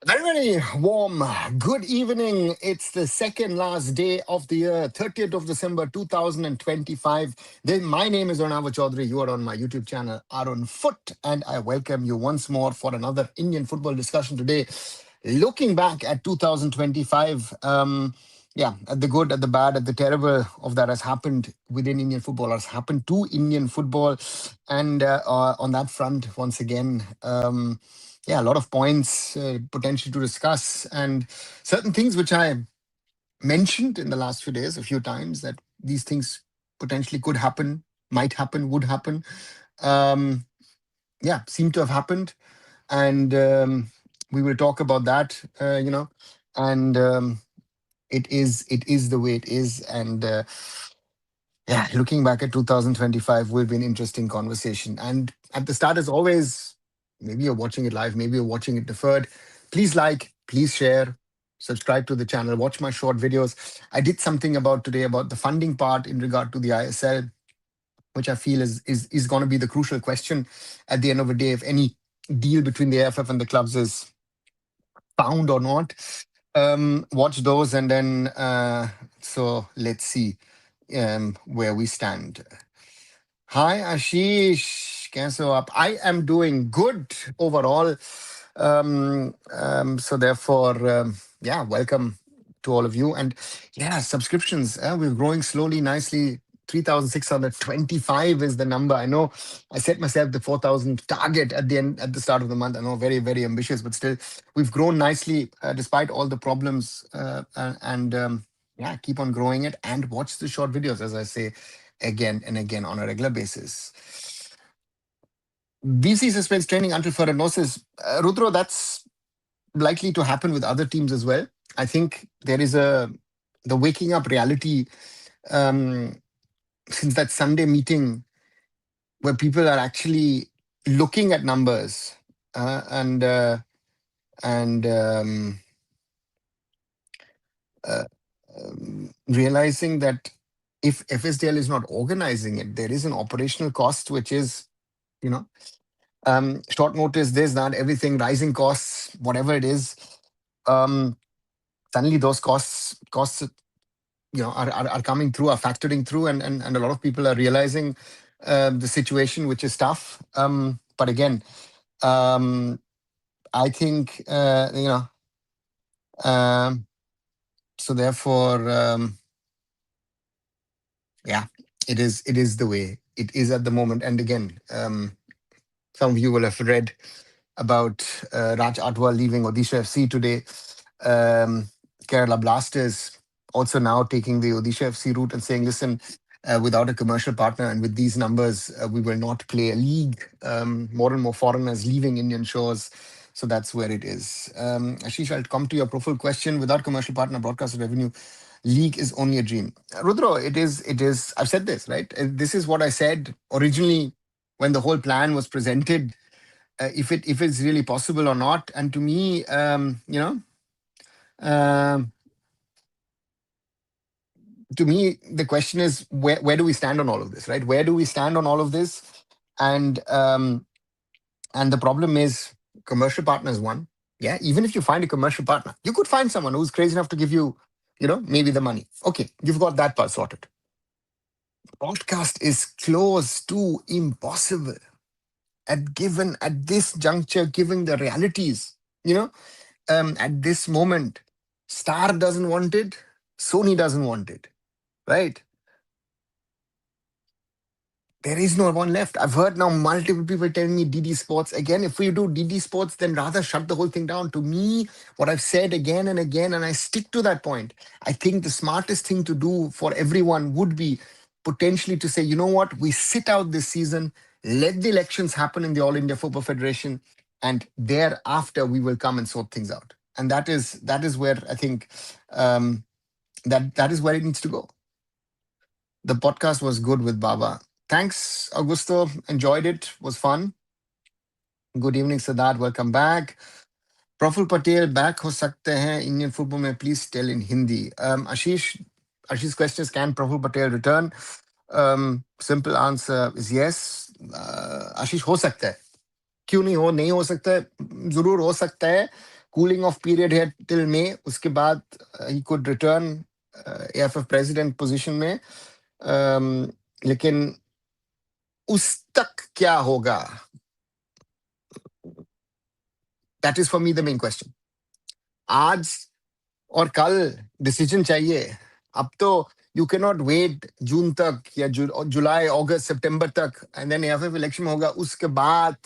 Very, very warm. Good evening. It's the second last day of the year, 30th of December 2025. My name is Arunava Chaudhuri. You are on my YouTube channel, Arunfoot, and I welcome you once more for another Indian football discussion today. Looking back at 2025, at the good, at the bad, at the terrible of that has happened within Indian football, has happened to Indian football. And on that front, once again, a lot of points potential to discuss, and certain things which I mentioned in the last few days a few times that these things potentially could happen, might happen, would happen. Um, seem to have happened, and we will talk about that. And it is the way it is, and looking back at 2025 will be an interesting conversation. And at the start, as always, maybe you're watching it live, maybe you're watching it deferred. Please like, please share, subscribe to the channel, watch my short videos. I did something about today about the funding part in regard to the ISL, which I feel is going to be the crucial question at the end of the day if any deal between the AIFF and the clubs is found or not. Watch those, and then so let's see where we stand. Hi Ashish, कैसे हो आप? I am doing good overall. So therefore, welcome to all of you. And subscriptions, we're growing slowly, nicely. 3,625 is the number. I know I set myself the 4,000 target at the start of the month. I know, very, very ambitious, but still, we've grown nicely despite all the problems. Keep on growing it and watch the short videos, as I say again and again on a regular basis. VC suspends training until further notice. Rudro, that's likely to happen with other teams as well. I think there is the waking up reality um, since that Sunday meeting where people are actually looking at numbers and uh, realizing that if FSDL is not organizing it, there is an operational cost, which is, you know, short notice, this, that, everything, rising costs, whatever it is. Suddenly those costs are coming through, are factoring through, and a lot of people are realizing the situation, which is tough. But again, I think um, so therefore, it is the way it is at the moment. And again, some of you will have read about Raj Atwal leaving Odisha FC today. Kerala Blasters also now taking the Odisha FC route and saying, listen, without a commercial partner and with these numbers, we will not play a league. More and more foreigners leaving Indian shores. So that's where it is. Ashish, I'll come to your profile question. Without commercial partner, broadcast revenue, league is only a dream. Rudro, it is. I've said this, right? This is what I said originally when the whole plan was presented, if it's really possible or not. And to me, um, the question is where do we stand on all of this, right? Where do we stand on all of this? And the problem is commercial partner is one. Yeah, even if you find a commercial partner, you could find someone who's crazy enough to give you, maybe the money. Okay, you've got that part sorted. Broadcast is close to impossible at this juncture, given the realities. At this moment, Star doesn't want it, Sony doesn't want it, right? There is no one left. I've heard now multiple people telling me DD Sports. Again, if we do DD Sports, then rather shut the whole thing down. To me, what I've said again and again, and I stick to that point, I think the smartest thing to do for everyone would be potentially to say, you know what, we sit out this season, let the elections happen in the All India Football Federation, and thereafter we will come and sort things out. And that is where I think that is where it needs to go. The podcast was good with Baba. Thanks, Augusto. Enjoyed it. Was fun. Good evening, Sadat. Welcome back. Praful Patel, back ho sakte hain Indian football mein, please tell in Hindi. Ashish's question is, can Praful Patel return? Simple answer is yes. Ashish, ho sakta hai. क्यों नहीं हो सकता है, जरूर हो सकता है. cooling off period है till May. उसके बाद he could return AIFF president position में. लेकिन उस तक क्या होगा? That is for me the main question. आज और कल डिसीजन चाहिए. अब तो you cannot wait जून तक या जुलाई अगस्त सितंबर तक and then AIFF इलेक्शन होगा. उसके बाद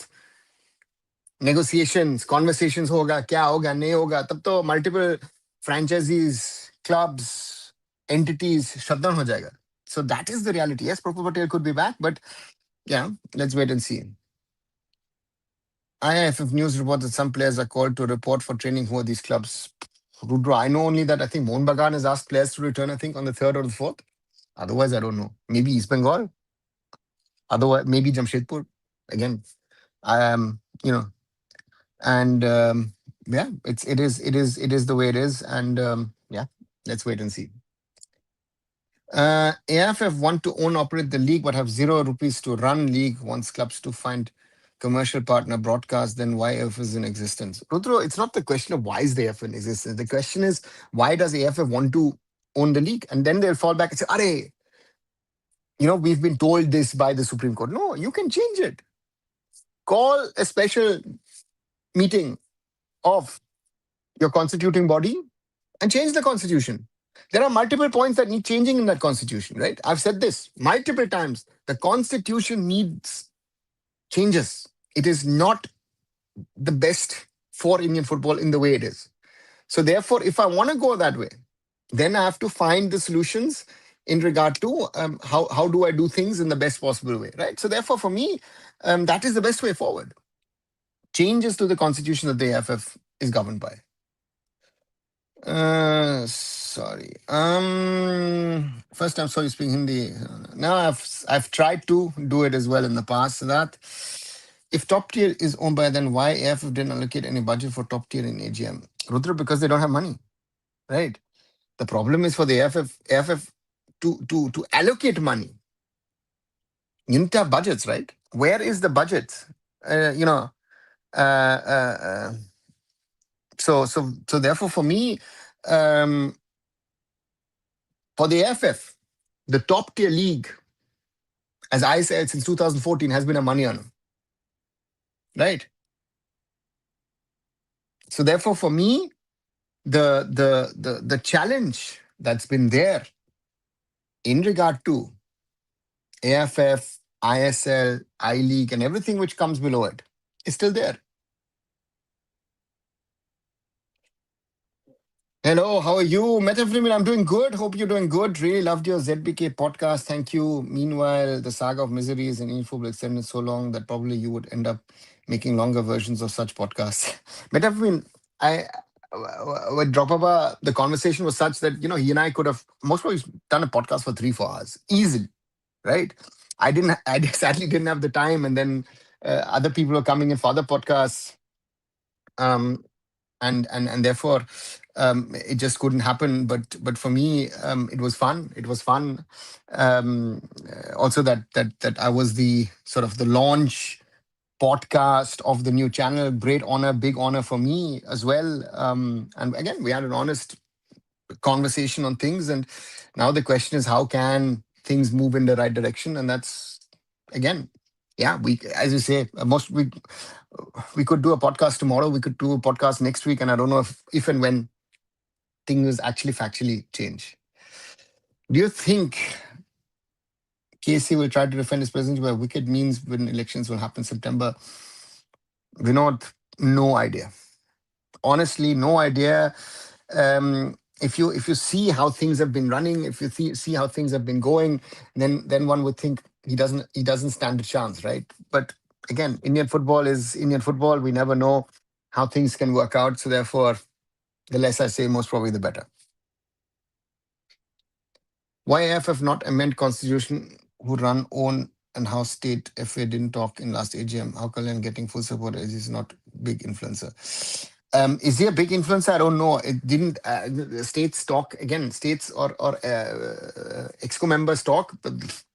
negotiations, conversations होगा, क्या होगा, नहीं होगा. तब तो multiple franchisees, clubs, entities shut down हो जाएगा. So that is the reality. Yes, Prabhu Patel could be back, but yeah, let's wait and see. IIFF news report that some players are called to report for training. Who are these clubs? Rudra, I know only that I think Mohun Bagan has asked players to return, I think, on the 3rd or the 4th. Otherwise, I don't know. Maybe East Bengal. Otherwise, maybe Jamshedpur. Again, you know, and yeah, it is the way it is. And yeah, let's wait and see. AIFF want to own operate the league but have 0 rupees to run league, wants clubs to find commercial partner broadcast, then why AIFF is in existence. Rudro, it's not the question of why is the AIFF in existence. The question is, why does AIFF want to own the league? And then they'll fall back and say, Arey, we've been told this by the Supreme Court. No, you can change it. Call a special meeting of your constituting body and change the constitution. There are multiple points that need changing in that constitution, right? I've said this multiple times. The constitution needs changes. It is not the best for Indian football in the way it is. So therefore, if I want to go that way, then I have to find the solutions in regard to how do I do things in the best possible way, right? So therefore, for me, that is the best way forward. Changes to the constitution that the AIFF is governed by. Sorry. First time saw you speak Hindi. Now I've tried to do it as well in the past. So that if top tier is owned by, then why AIFF didn't allocate any budget for top tier in AGM? Rudra, because they don't have money, right? The problem is for the AIFF to allocate money. You need to have budgets, right? Where is the budget? So therefore, for me, for the AIFF, the top tier league, as I said since 2014, has been a money earner, right? So therefore, for me, the challenge that's been there in regard to AIFF, ISL, I League, and everything which comes below it is still there. Hello, how are you? Metafrimin, I'm doing good. Hope you're doing good. Really loved your ZBK podcast. Thank you. Meanwhile, the saga of miseries in Indian football extended so long that probably you would end up making longer versions of such podcasts. Metafrimin, with Dropaba, the conversation was such that, he and I could have most probably done a podcast for 3-4 hours. Easily, right? I sadly didn't have the time. And then other people were coming in for other podcasts. And therefore, it just couldn't happen. But for me, it was fun. It was fun. Also, that I was the sort of the launch podcast of the new channel. Great honor, big honor for me as well. And again, we had an honest conversation on things. And now the question is, how can things move in the right direction? And that's, again, yeah, as you say, we could do a podcast tomorrow. We could do a podcast next week. And I don't know if and when things actually factually change. Do you think KC will try to defend his presidency by wicked means when elections will happen in September? Vinod, no idea. Honestly, no idea. If you see how things have been running, if you see how things have been going, then one would think he doesn't stand a chance, right? But again, Indian football is Indian football. We never know how things can work out. So therefore, the less I say, most probably the better. Why AIFF not amend constitution who run own and how state FA didn't talk in last AGM? How Kalyan getting full support as he's not big influencer? Is he a big influencer? I don't know. It didn't. States talk again. States or EXCO members talk. But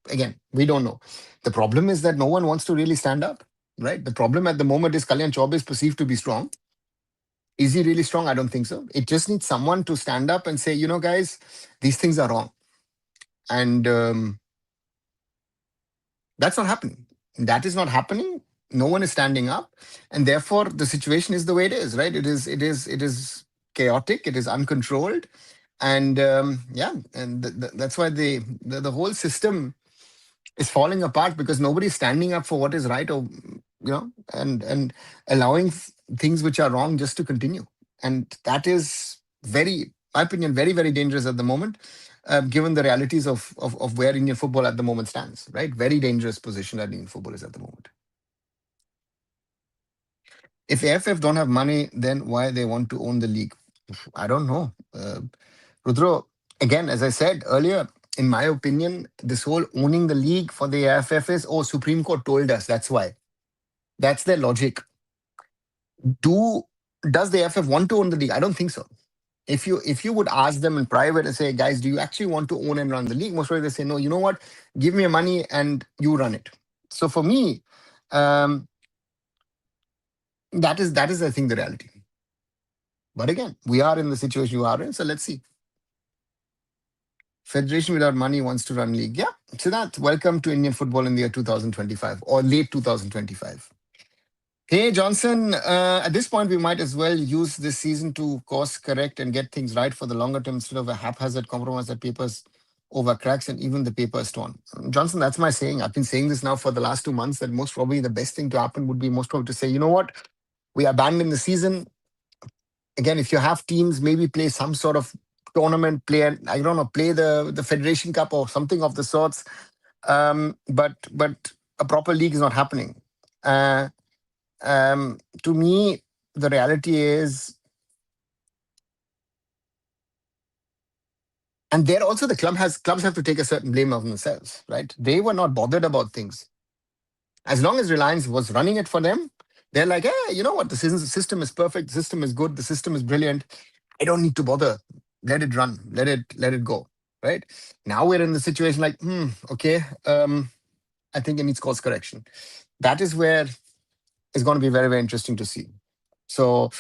again, we don't know. The problem is that no one wants to really stand up, right? The problem at the moment is Kalyan Chaubey is perceived to be strong. Is he really strong? I don't think so. It just needs someone to stand up and say, guys, these things are wrong. And that's not happening. That is not happening. No one is standing up. And therefore, the situation is the way it is, right? It is chaotic. It is uncontrolled. And yeah, and that's why the whole system is falling apart because nobody's standing up for what is right, or and allowing things which are wrong just to continue. And that is very, my opinion, very, very dangerous at the moment, given the realities of where Indian football at the moment stands, right? Very dangerous position that Indian football is at the moment. If AFF don't have money, then why they want to own the league? I don't know. Rudro, again, as I said earlier, in my opinion, this whole owning the league for the AIFF is, oh, Supreme Court told us, that's why. That's their logic. Does the AIFF want to own the league? I don't think so. If you would ask them in private and say, guys, do you actually want to own and run the league? Most probably they say, no, you know what? Give me your money and you run it. So for me, um, that is I think the reality. But again, we are in the situation we are in, so let's see. Federation without money wants to run league. Yeah. Siddharth, welcome to Indian football in the year 2025 or late 2025. Hey, Johnson, at this point, we might as well use this season to course correct and get things right for the longer term instead of a haphazard compromise that papers over cracks and even the paper is torn. Johnson, that's my saying. I've been saying this now for the last 2 months that most probably the best thing to happen would be most probably to say, you know what, we abandon the season. Again, if you have teams, maybe play some sort of tournament, I don't know, play the Federation Cup or something of the sorts. But a proper league is not happening. To me, the reality is, and there also the clubs have to take a certain blame of themselves, right? They were not bothered about things. As long as Reliance was running it for them, they're like, hey, you know what? The system is perfect. The system is good. The system is brilliant. I don't need to bother. Let it run. Let it go. Right now, we're in the situation like, okay, I think it needs course correction. That is where it's going to be very, very interesting to see. So,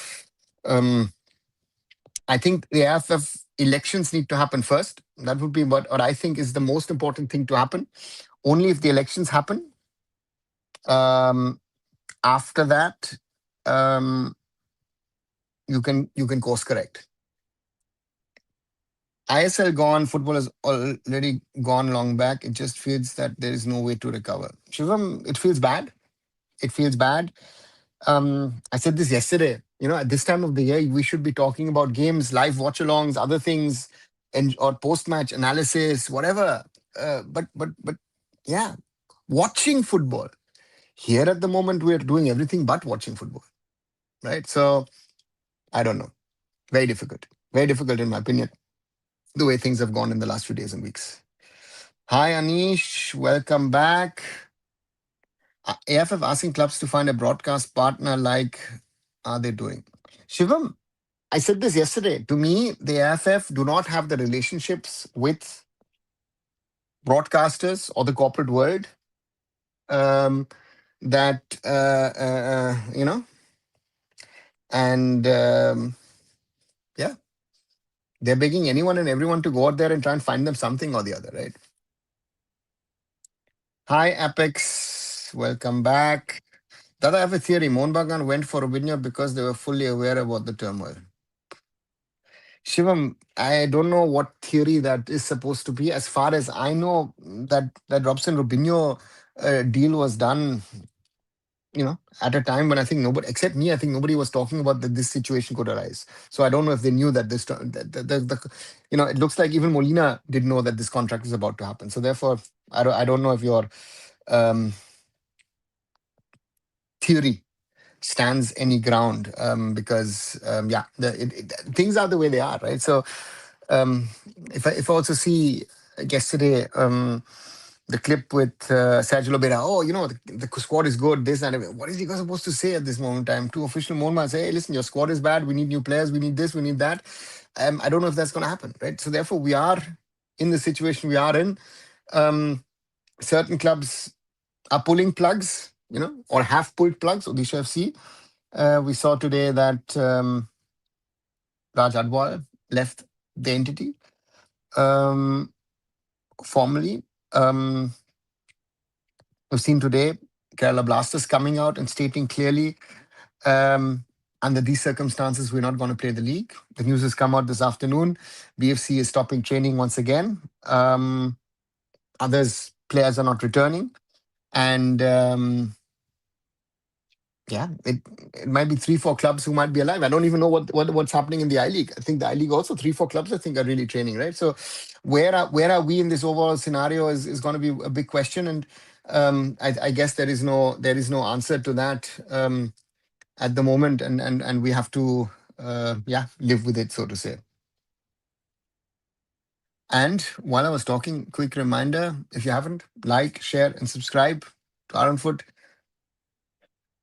I think the AIFF elections need to happen first. That would be what I think is the most important thing to happen. Only if the elections happen, after that, you can course correct. ISL gone, football has already gone long back. It just feels that there is no way to recover. Shivam, it feels bad. It feels bad. I said this yesterday. At this time of the year, we should be talking about games, live watch-alongs, other things, and or post-match analysis, whatever. But yeah, watching football. Here at the moment, we're doing everything but watching football, right? So I don't know. Very difficult in my opinion, the way things have gone in the last few days and weeks. Hi, Anish. Welcome back. AFF asking clubs to find a broadcast partner. Like, are they doing? Shivam, I said this yesterday. To me, the AFF do not have the relationships with broadcasters or the corporate world, that and yeah, they're begging anyone and everyone to go out there and try and find them something or the other, right? Hi, Apex. Welcome back. Dada, I have a theory. Mohun Bagan went for Robinho because they were fully aware about the turmoil. Shivam, I don't know what theory that is supposed to be. As far as I know, that Robson Robinho deal was done, at a time when I think nobody, except me, I think nobody was talking about that this situation could arise. So I don't know if they knew that it looks like even Molina didn't know that this contract is about to happen. So therefore, I don't know if your theory stands any ground, because things are the way they are, right? So if I also see yesterday, the clip with Sergio Lobera, the squad is good, this and that. What is he supposed to say at this moment in time to official Monma? Say, hey, listen, your squad is bad. We need new players. We need this. We need that. I don't know if that's going to happen, right? So therefore, we are in the situation we are in. Certain clubs are pulling plugs, or have pulled plugs. Odisha FC. We saw today that Raj Adwal left the entity um, formally. Um, we've seen today Kerala Blasters coming out and stating clearly, um, under these circumstances, we're not going to play the league. The news has come out this afternoon. BFC is stopping training once again. Others players are not returning, and yeah, it might be 3-4 clubs who might be alive. I don't even know what's happening in the I League. I think the I League also 3-4 clubs I think are really training, right? So where are we in this overall scenario is going to be a big question, and I guess there is no answer to that at the moment, and we have to yeah, live with it, so to say. And while I was talking, quick reminder: if you haven't, like, share, and subscribe to Arunfoot.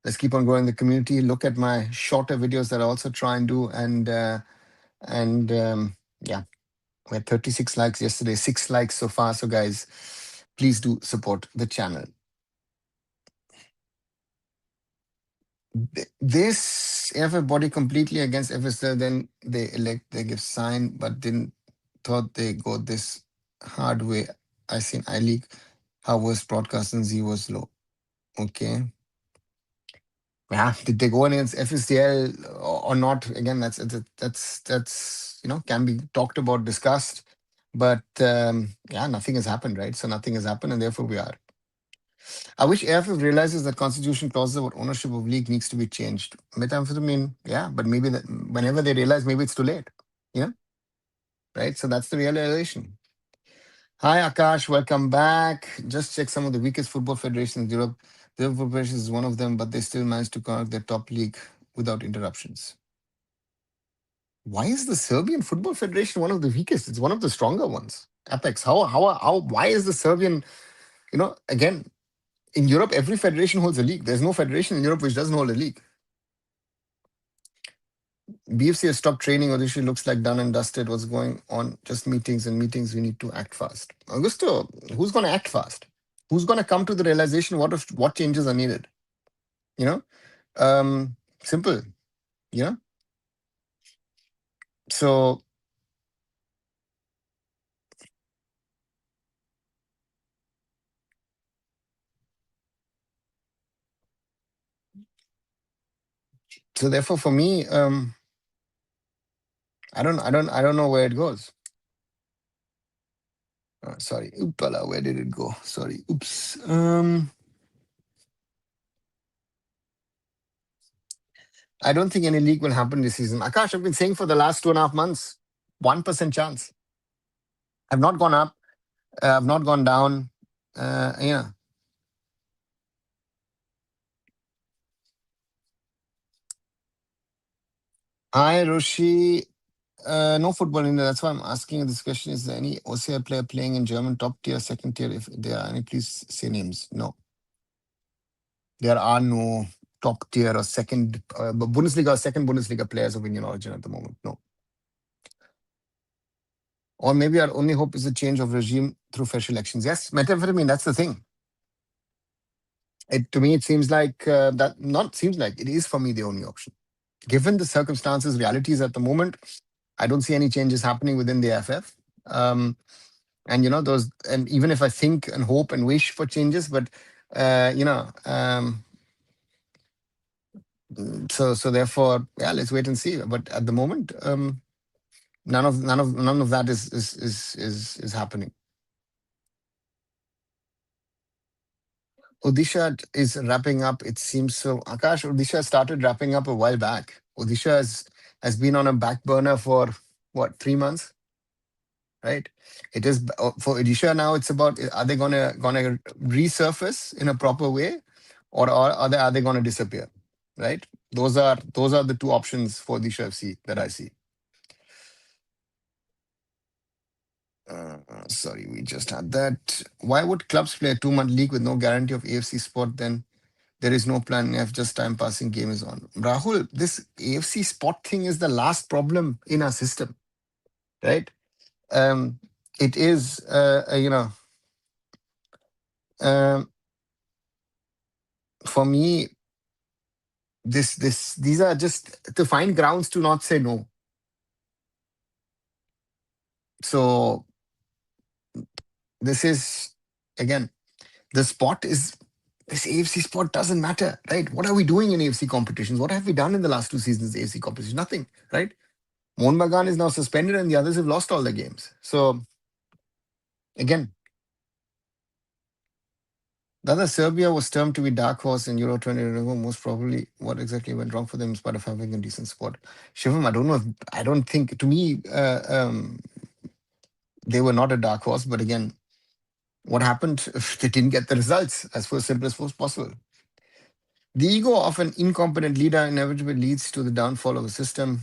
Let's keep on growing the community. Look at my shorter videos that I also try and do. And yeah, we had 36 likes yesterday, 6 likes so far. So guys, please do support the channel. This AIFF body completely against FSL, then they give sign, but didn't thought they go this hard way. I seen I League how was broadcast and Z was low. Okay. Yeah, did they go against FSDL or not? Again, that's can be talked about, discussed, but yeah, nothing has happened, right? So nothing has happened, and therefore we are. I wish AIFF realizes that constitution clauses about ownership of league needs to be changed. Methamphetamine, yeah, but maybe that whenever they realize, maybe it's too late. Yeah, right. So that's the realization. Hi Akash, welcome back. Just check some of the weakest football federations in Europe. The Liverpool Federation is one of them, but they still managed to conquer their top league without interruptions. Why is the Serbian Football Federation one of the weakest? It's one of the stronger ones. Apex. Why is the Serbian, again, in Europe, every federation holds a league. There's no federation in Europe which doesn't hold a league. BFC has stopped training. Odisha looks like done and dusted. What's going on? Just meetings and meetings. We need to act fast. Augusto, who's going to act fast? Who's going to come to the realization what changes are needed? You know, simple. You know, so therefore for me, I don't know where it goes. Sorry, oopala, where did it go? Sorry, oops. I don't think any league will happen this season. Akash, I've been saying for the last 2.5 months, 1% chance. I've not gone up. I've not gone down. Yeah. Hi, Roshi. No football in there. That's why I'm asking you this question. Is there any OCI player playing in German top tier, second tier? If there are any, please say names. No. There are no top tier or second Bundesliga or second Bundesliga players of Indian origin at the moment. No. Or maybe our only hope is a change of regime through fresh elections. Yes, methamphetamine, that's the thing. To me, it seems like that, not seems like, it is for me the only option. Given the circumstances, realities at the moment, I don't see any changes happening within the AIFF. And and even if I think and hope and wish for changes, but so therefore, yeah, let's wait and see. But at the moment, none of that is happening. Odisha is wrapping up. It seems so. Akash, Odisha started wrapping up a while back. Odisha has been on a back burner for what, 3 months, right? It is for Odisha now. It's about, are they gonna resurface in a proper way, or are they gonna disappear, right? Those are the two options for Odisha FC that I see. Sorry, we just had that. Why would clubs play a 2-month league with no guarantee of AFC spot then? There is no plan if just time passing game is on. Rahul, this AFC spot thing is the last problem in our system, right? It is, um, for me, these are just to find grounds to not say no. So this is, again, the spot is, this AFC spot doesn't matter, right? What are we doing in AFC competitions? What have we done in the last 2 seasons AFC competitions? Nothing, right? Mohun Bagan is now suspended and the others have lost all their games. So again, the other Serbia was termed to be dark horse in Euro 2024. Most probably, what exactly went wrong for them in spite of having a decent squad? Shivam, I don't know. I don't think, to me, they were not a dark horse. But again, what happened if they didn't get the results as for simple as possible? The ego of an incompetent leader inevitably leads to the downfall of a system.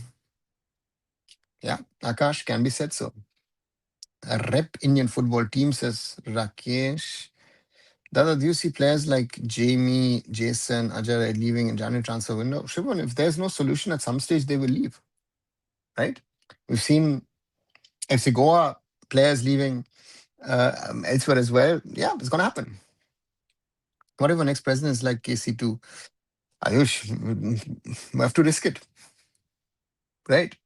Yeah, Akash, can be said so. A rep Indian football team, says Rakesh. Dada, do you see players like Jamie, Jason, Ajay leaving in January transfer window? Shivon, if there's no solution at some stage, they will leave, right? We've seen FC Goa players leaving elsewhere as well. Yeah, it's going to happen. Whatever next president is like KC2, Ayush, we have to risk it, right?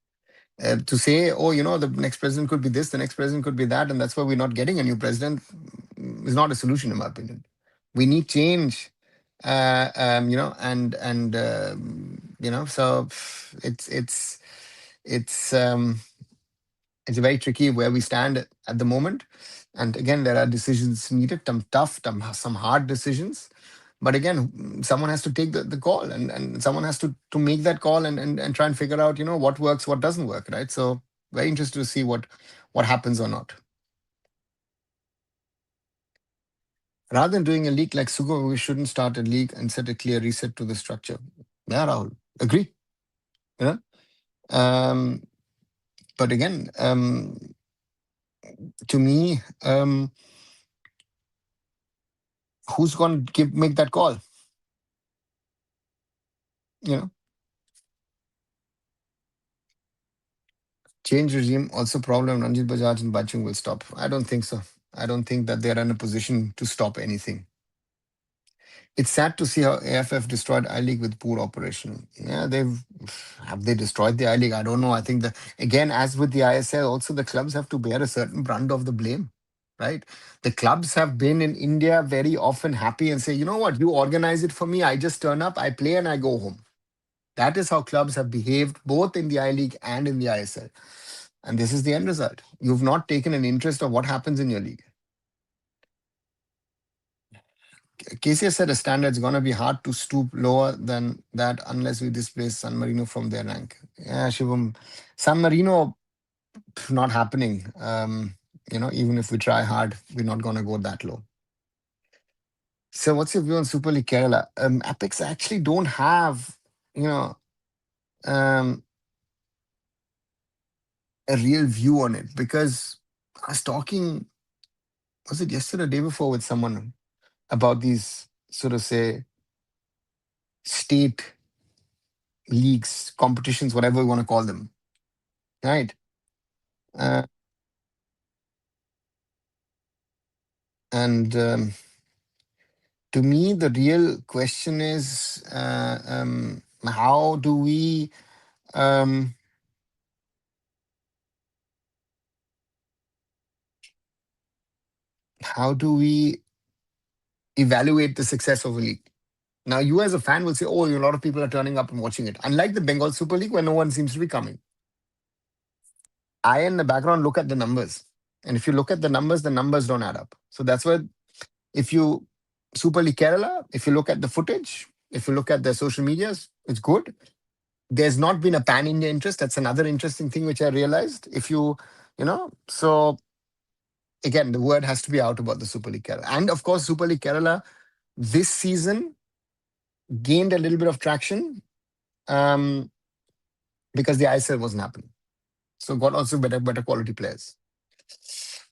To say, oh, the next president could be this, the next president could be that, and that's why we're not getting a new president is not a solution, in my opinion. We need change, so it's um, it's very tricky where we stand at the moment. And again, there are decisions needed, some tough, some hard decisions. But again, someone has to take the call, and someone has to make that call and try and figure out, what works, what doesn't work, right? So very interested to see what happens or not. Rather than doing a league like Sugo, we shouldn't start a league and set a clear reset to the structure. Yeah, Rahul, agree. You know, um, but again, to me, who's going to make that call? You know, change regime also problem. Ranjit Bajaj and Bachung will stop. I don't think so. I don't think that they're in a position to stop anything. It's sad to see how AFF destroyed I League with poor operation. Yeah, have they destroyed the I League? I don't know. I think that, again, as with the ISL, also the clubs have to bear a certain brunt of the blame, right? The clubs have been in India very often happy and say, you know what, you organize it for me. I just turn up, I play, and I go home. That is how clubs have behaved both in the I League and in the ISL. And this is the end result. You've not taken an interest of what happens in your league. KCS said a standard is going to be hard to stoop lower than that unless we displace San Marino from their rank. Yeah, Shivam. San Marino, not happening. Even if we try hard, we're not going to go that low. So, what's your view on Super League Kerala? Apex actually don't have, you know, um, a real view on it because I was talking, was it yesterday or the day before, with someone about these sort of say state leagues, competitions, whatever you want to call them, right? Uh, and to me, the real question is how do we um, how do we evaluate the success of a league? Now, you as a fan will say, "Oh, a lot of people are turning up and watching it." Unlike the Bengal Super League, where no one seems to be coming. I, in the background, look at the numbers, and if you look at the numbers don't add up. So that's why, if you Super League Kerala, if you look at the footage, if you look at their social medias, it's good. There's not been a pan India interest. That's another interesting thing which I realized. So again, the word has to be out about the Super League Kerala. And of course, Super League Kerala this season gained a little bit of traction um, because the ISL wasn't happening. So got also better quality players.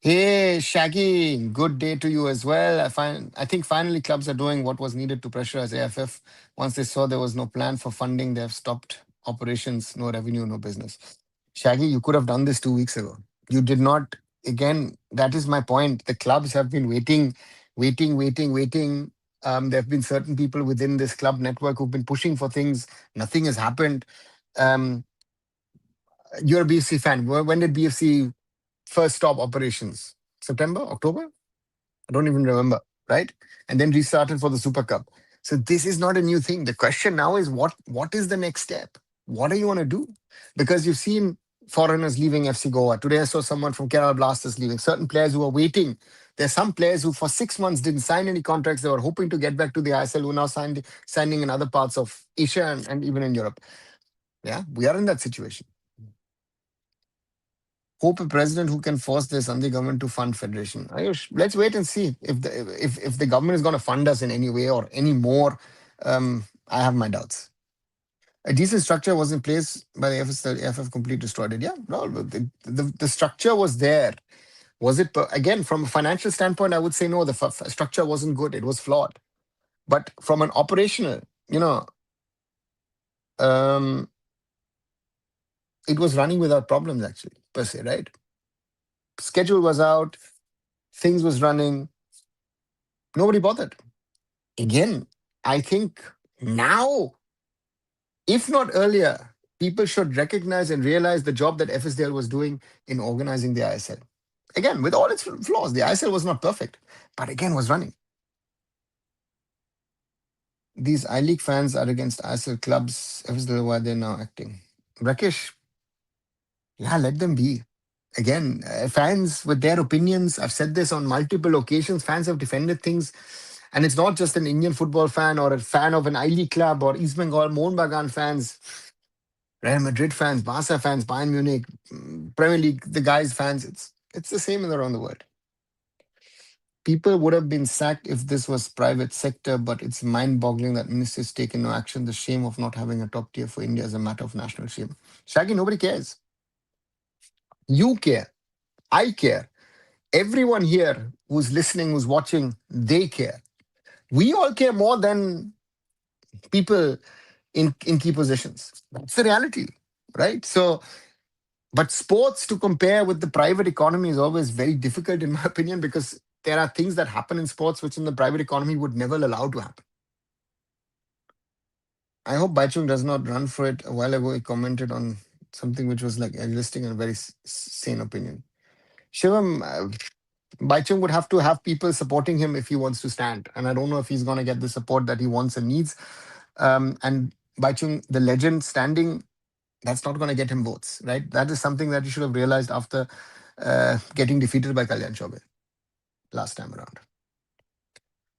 Hey, Shaggy, good day to you as well. I think finally clubs are doing what was needed to pressurize AFF. Once they saw there was no plan for funding, they have stopped operations, no revenue, no business. Shaggy, you could have done this 2 weeks ago. You did not. Again, that is my point. The clubs have been waiting, waiting, waiting, waiting. There have been certain people within this club network who've been pushing for things. Nothing has happened. Um, you're a BFC fan. When did BFC first stop operations? September, October? I don't even remember, right? And then restarted for the Super Cup. So this is not a new thing. The question now is what is the next step? What do you want to do? Because you've seen foreigners leaving FC Goa. Today I saw someone from Kerala Blasters leaving. Certain players who are waiting. There's some players who for 6 months didn't sign any contracts. They were hoping to get back to the ISL who are now signing in other parts of Asia and even in Europe. Yeah, we are in that situation. Hope a president who can force the Sandhi government to fund federation. Ayush, let's wait and see if the government is going to fund us in any way or any more. I have my doubts. A decent structure was in place by the AFF. The AFF completely destroyed it. Yeah, no, the structure was there. Was it again from a financial standpoint? I would say no. The structure wasn't good. It was flawed. But from an operational, um, it was running without problems actually per se. Right? Schedule was out. Things was running. Nobody bothered. Again, I think now, if not earlier, people should recognize and realize the job that FSDL was doing in organizing the ISL. Again, with all its flaws, the ISL was not perfect, but again was running. These I League fans are against ISL clubs. FSDL, why they're now acting. Rakesh, yeah, let them be. Again, fans with their opinions. I've said this on multiple occasions. Fans have defended things. And it's not just an Indian football fan or a fan of an I League club or East Bengal, Mohun Bagan fans, Real Madrid fans, Barca fans, Bayern Munich, Premier League, the guys fans. It's the same around the world. People would have been sacked if this was private sector, but it's mind-boggling that ministers taken no action. The shame of not having a top tier for India is a matter of national shame. Shaggy, nobody cares. You care. I care. Everyone here who's listening, who's watching, they care. We all care more than people in key positions. That's the reality, right? So, but sports to compare with the private economy is always very difficult, in my opinion, because there are things that happen in sports which in the private economy would never allow to happen. I hope Baichung does not run for it. A while ago, he commented on something which was like existing in a very sane opinion. Shivam, Baichung would have to have people supporting him if he wants to stand. And I don't know if he's going to get the support that he wants and needs. And Baichung, the legend, standing, that's not going to get him votes, right? That is something that you should have realized after getting defeated by Kalyan Chaubey last time around.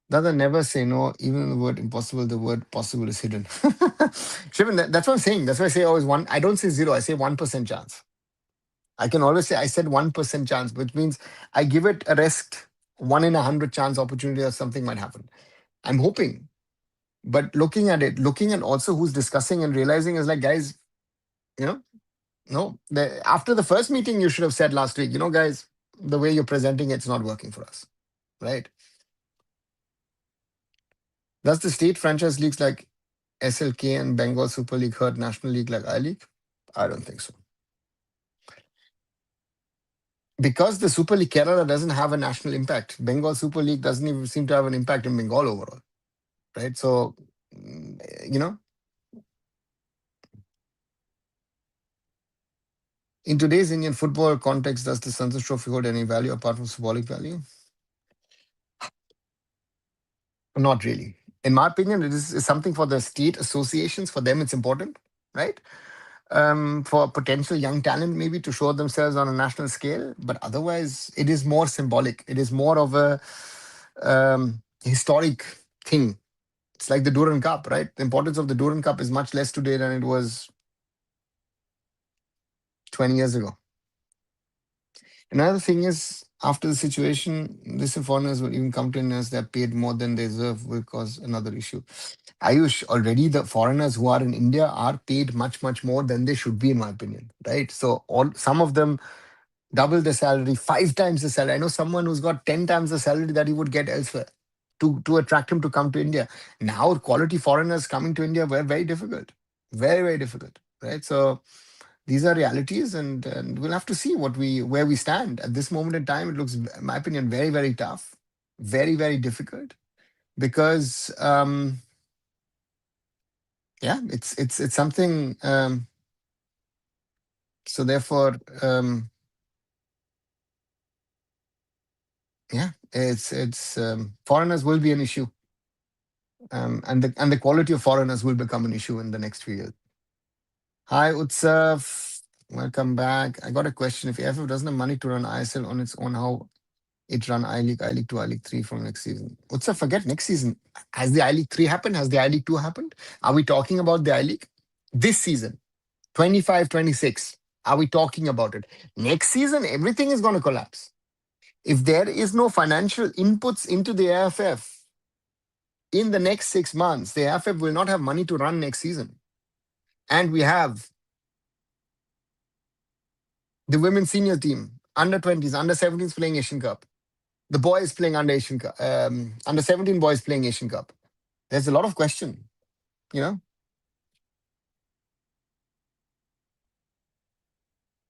Dada, never say no. Even in the word impossible, the word possible is hidden. Shivan, that's what I'm saying. That's why I say always one. I don't say zero. I say 1% chance. I can always say I said 1% chance, which means I give it a rest, 1 in 100 chance opportunity that something might happen. I'm hoping. But looking at it, looking at also who's discussing and realizing is like, guys, you know, no. After the first meeting, you should have said last week, guys, the way you're presenting it's not working for us, right? Does the state franchise leagues like SLK and Bengal Super League hurt National League like I League? I don't think so. Because the Super League Kerala doesn't have a national impact. Bengal Super League doesn't even seem to have an impact in Bengal overall, right? So, you know, in today's Indian football context, does the Santosh Trophy hold any value apart from symbolic value? Not really. In my opinion, it is something for the state associations. For them, it's important, right? For potential young talent, maybe to show themselves on a national scale. But otherwise, it is more symbolic. It is more of a historic thing. It's like the Duran Cup, right? The importance of the Duran Cup is much less today than it was 20 years ago. Another thing is, after the situation, these foreigners will even come to India as they're paid more than they deserve will cause another issue. Ayush, already the foreigners who are in India are paid much, much more than they should be, in my opinion, right? So some of them double the salary, 5 times the salary. I know someone who's got 10 times the salary that he would get elsewhere to attract him to come to India. Now, quality foreigners coming to India were very difficult, very, very difficult, right? So these are realities, and we'll have to see where we stand at this moment in time. It looks, in my opinion, very, very tough, very, very difficult because yeah, it's something. So therefore, Yeah, it's foreigners will be an issue, and the quality of foreigners will become an issue in the next few years. Hi, Utsav. Welcome back. I got a question. If AIFF doesn't have money to run ISL on its own, how it run I League 2, I League 3 from next season? Utsav, forget next season. Has the I League 3 happened? Has the I League 2 happened? Are we talking about the I League? This season, 25, 26. Are we talking about it? Next season, everything is going to collapse. If there is no financial inputs into the AIFF in the next 6 months, the AIFF will not have money to run next season. And we have the women's senior team, under 20s, under 17s playing Asian Cup. The boys playing under Asian Cup, under 17 boys playing Asian Cup. There's a lot of question, you know.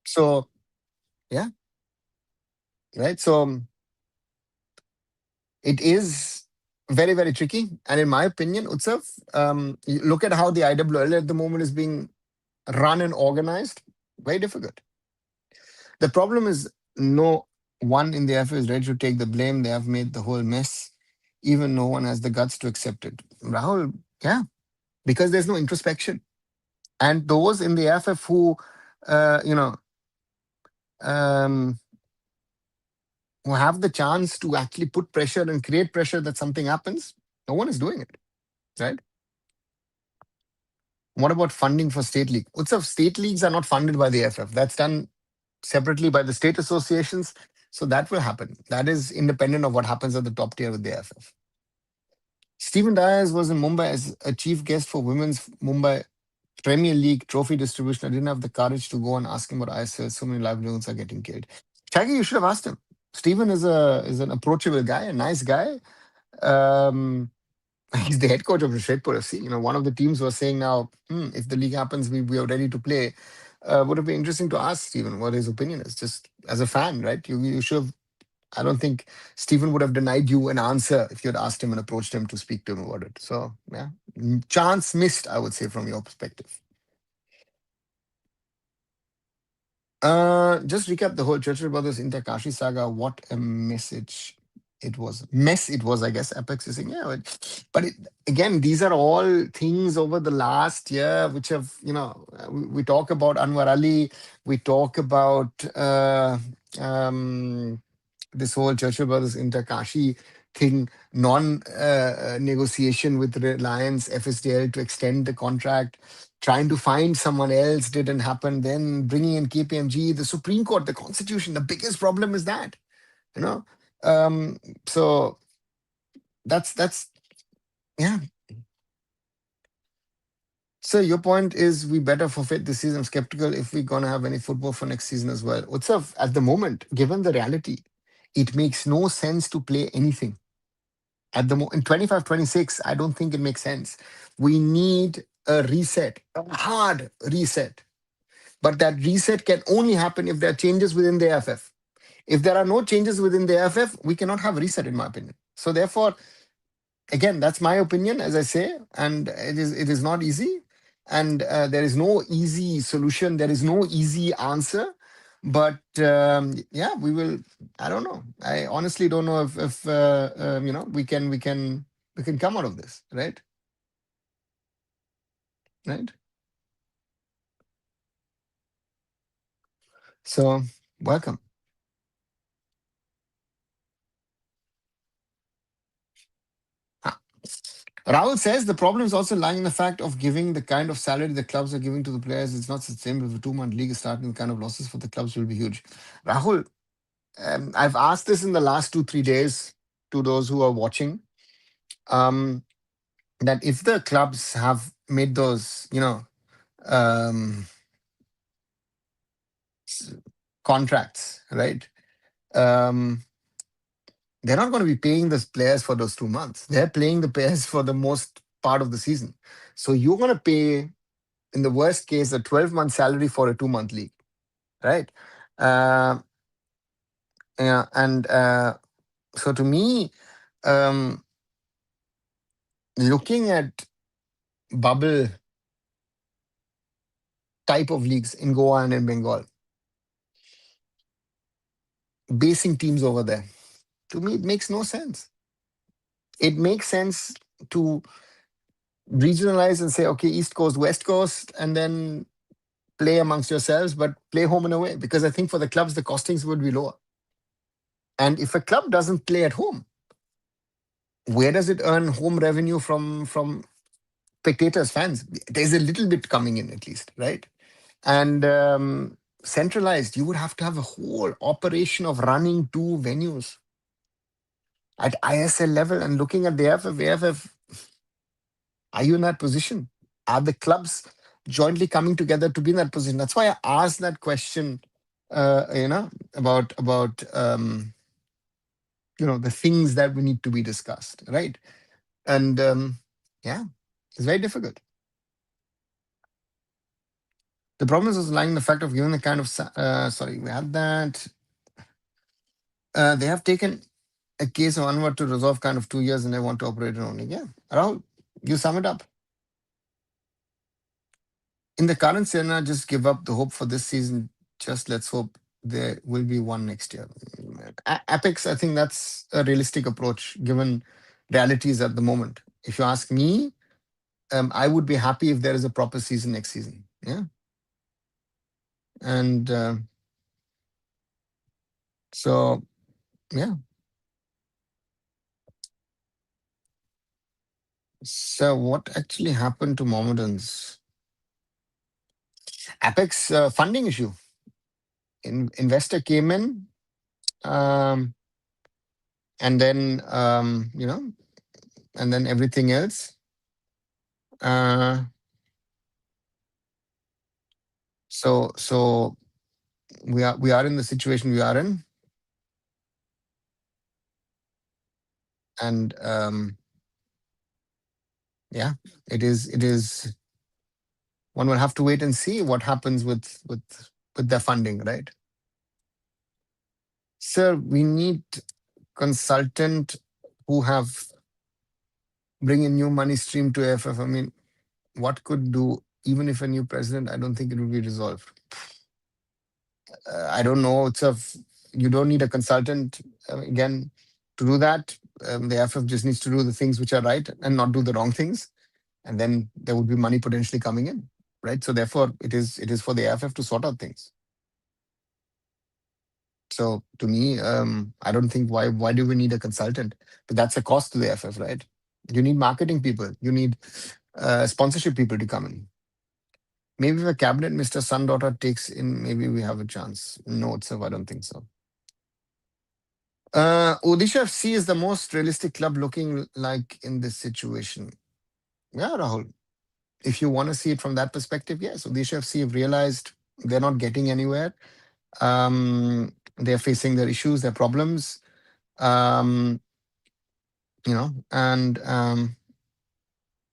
So yeah, right. So it is very very tricky. And in my opinion, Utsav, you look at how the IWL at the moment is being run and organized. Very difficult. The problem is no one in the FA is ready to take the blame. They have made the whole mess. Even no one has the guts to accept it. Rahul, yeah, because there's no introspection. And those in the FF who, uh, you know, um, who have the chance to actually put pressure and create pressure that something happens, no one is doing it, right? What about funding for state league? Utsav, state leagues are not funded by the FF. That's done separately by the state associations. So that will happen. That is independent of what happens at the top tier with the FF. Stephen Dias was in Mumbai as a chief guest for Women's Mumbai Premier League trophy distribution. I didn't have the courage to go and ask him about ISL. So many livelihoods are getting killed. Shaggy, you should have asked him. Stephen is an approachable guy, a nice guy. Um, he's the head coach of the Shredpur FC. You know, one of the teams was saying now, if the league happens, we are ready to play. Would it be interesting to ask Stephen what his opinion is? Just as a fan, right? You should have. I don't think Stephen would have denied you an answer if you had asked him and approached him to speak to him about it. So yeah, chance missed, I would say, from your perspective. Just recap the whole Churchill Brothers Interkashi saga. What a message it was. Mess it was, I guess. Apex is saying, yeah, but again, these are all things over the last year which have, we talk about Anwar Ali, we talk about this whole Churchill Brothers Interkashi thing, non negotiation with Reliance FSDL to extend the contract, trying to find someone else didn't happen. Then bringing in KPMG, the Supreme Court, the Constitution. The biggest problem is that, you know. Um, so that's yeah. So your point is we better forfeit this season. I'm skeptical if we're gonna have any football for next season as well. Utsav, at the moment, given the reality, it makes no sense to play anything. At the in 25, 26, I don't think it makes sense. We need a reset, a hard reset. But that reset can only happen if there are changes within the AFF. If there are no changes within the AFF, we cannot have a reset, in my opinion. So therefore, again, that's my opinion, as I say, and it is not easy, and there is no easy solution. There is no easy answer. But yeah, we will. I don't know. I honestly don't know if we can come out of this, right? Right. So welcome. Ah, Rahul says the problem is also lying in the fact of giving the kind of salary the clubs are giving to the players. It's not sustainable. If a 2-month league is starting, the kind of losses for the clubs will be huge. Rahul, I've asked this in the last 2 3 days to those who are watching. Um, that if the clubs have made those, um, s- contracts, right? Um, they're not going to be paying the players for those 2 months. They're paying the players for the most part of the season. So you're going to pay, in the worst case, a 12-month salary for a 2-month league, right? Uh, yeah, and so to me, um, looking at bubble type of leagues in Goa and in Bengal, basing teams over there. To me, it makes no sense. It makes sense to regionalize and say, okay, East Coast, West Coast, and then play amongst yourselves, but play home and away. Because I think for the clubs, the costings would be lower. And if a club doesn't play at home, where does it earn home revenue from spectators, fans? There's a little bit coming in at least, right? And centralized, you would have to have a whole operation of running two venues at ISL level and looking at the AIFF. Are you in that position? Are the clubs jointly coming together to be in that position? That's why I asked that question, about the things that we need to be discussed, right? And yeah, it's very difficult. The problem is lying in the fact of given the kind of sorry, we had that. They have taken a case of Anwar to resolve kind of 2 years and they want to operate it only. Yeah, Rahul, you sum it up. In the current scenario, just give up the hope for this season. Just let's hope there will be one next year. Apex, I think that's a realistic approach given realities at the moment. If you ask me, I would be happy if there is a proper season next season. Yeah. And so, yeah. So, what actually happened to Mohammedans? Apex funding issue. Investor came in, um, and then and then everything else. Uh, so we are in the situation we are in, and yeah, it is. One will have to wait and see what happens with their funding, right? Sir, we need consultant who have bring in new money stream to AFF. I mean, what could do even if a new president? I don't think it will be resolved. I don't know. You don't need a consultant again to do that. The AFF just needs to do the things which are right and not do the wrong things, and then there would be money potentially coming in, right? So therefore, it is for the AFF to sort out things. So to me, I don't think why do we need a consultant? But that's a cost to the AFF, right? You need marketing people. You need sponsorship people to come in. Maybe if a cabinet Mr. Son daughter takes in, maybe we have a chance. No, itself, I don't think so. Odisha FC is the most realistic club looking like in this situation. Yeah, Rahul. If you want to see it from that perspective, yes. Odisha FC have realized they're not getting anywhere. They're facing their issues, their problems. Um, and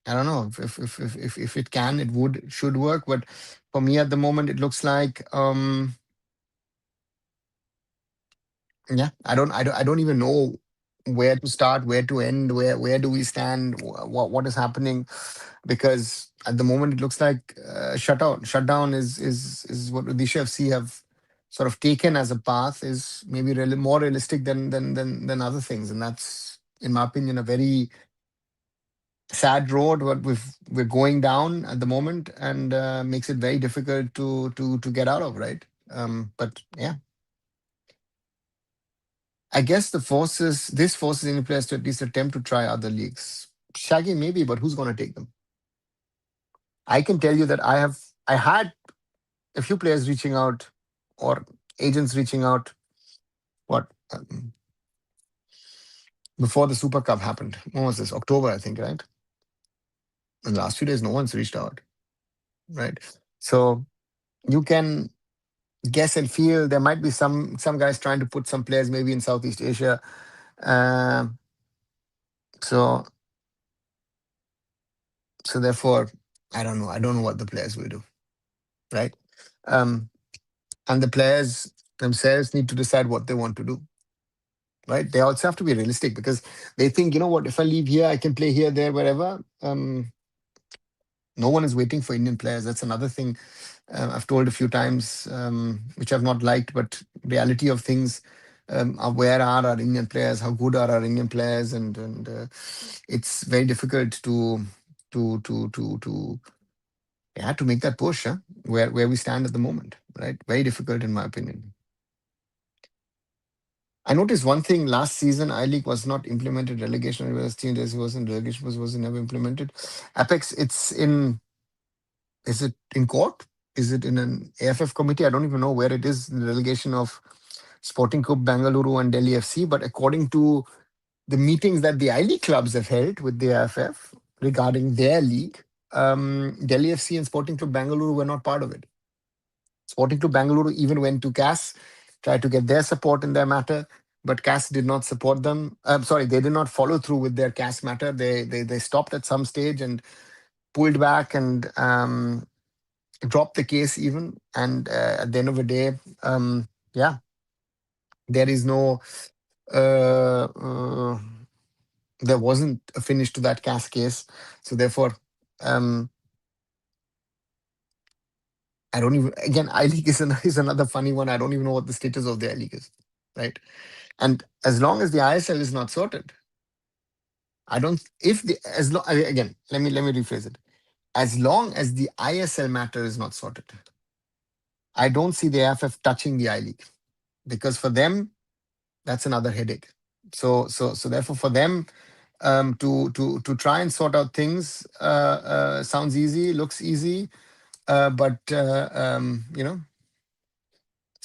I don't know if it can, should work. But for me at the moment, it looks like yeah, I don't even know where to start, where to end, where do we stand, what is happening, because at the moment it looks like shutdown is what the FC have sort of taken as a path, is maybe really more realistic than other things, and that's in my opinion a very sad road what we're going down at the moment, and makes it very difficult to get out of, right? But yeah, I guess this forces any players to at least attempt to try other leagues. Shaggy, maybe, but who's going to take them? I can tell you that I had a few players reaching out or agents reaching out. What before the Super Cup happened? When was this? October, I think, right? In the last few days, no one's reached out, right? So you can guess and feel there might be some guys trying to put some players maybe in Southeast Asia. Um so so therefore, I don't know. I don't know what the players will do, right? Um, and the players themselves need to decide what they want to do, right? They also have to be realistic because they think, you know what, if I leave here, I can play here, there, wherever. No one is waiting for Indian players. That's another thing I've told a few times, which I've not liked, but reality of things. where are our Indian players, how good are our Indian players, and it's very difficult to yeah, to make that push, huh? Where we stand at the moment, right? Very difficult in my opinion. I noticed one thing last season, I League was not implemented. Relegation was changed as it wasn't. Relegation was never implemented. Apex, it's in. Is it in court? Is it in an AFF committee? I don't even know where it is. The relegation of Sporting Club Bangalore and Delhi FC. But according to the meetings that the I League clubs have held with the AIFF regarding their league, Delhi FC and Sporting Club Bangalore were not part of it. Sporting Club Bangalore even went to CAS, tried to get their support in their matter, but CAS did not support them. I'm sorry, they did not follow through with their CAS matter. They stopped at some stage and pulled back and dropped the case even. And at the end of the day, yeah, there is no. Uh, uh, there wasn't a finish to that CAS case, so therefore. Um, I don't even again I League is another funny one. I don't even know what the status of the I League is, right? And as long as the ISL is not sorted, I don't. If the as long again, let me rephrase it. As long as the ISL matter is not sorted, I don't see the AFF touching the I League because for them that's another headache. So therefore for them to try and sort out things sounds easy, looks easy, but so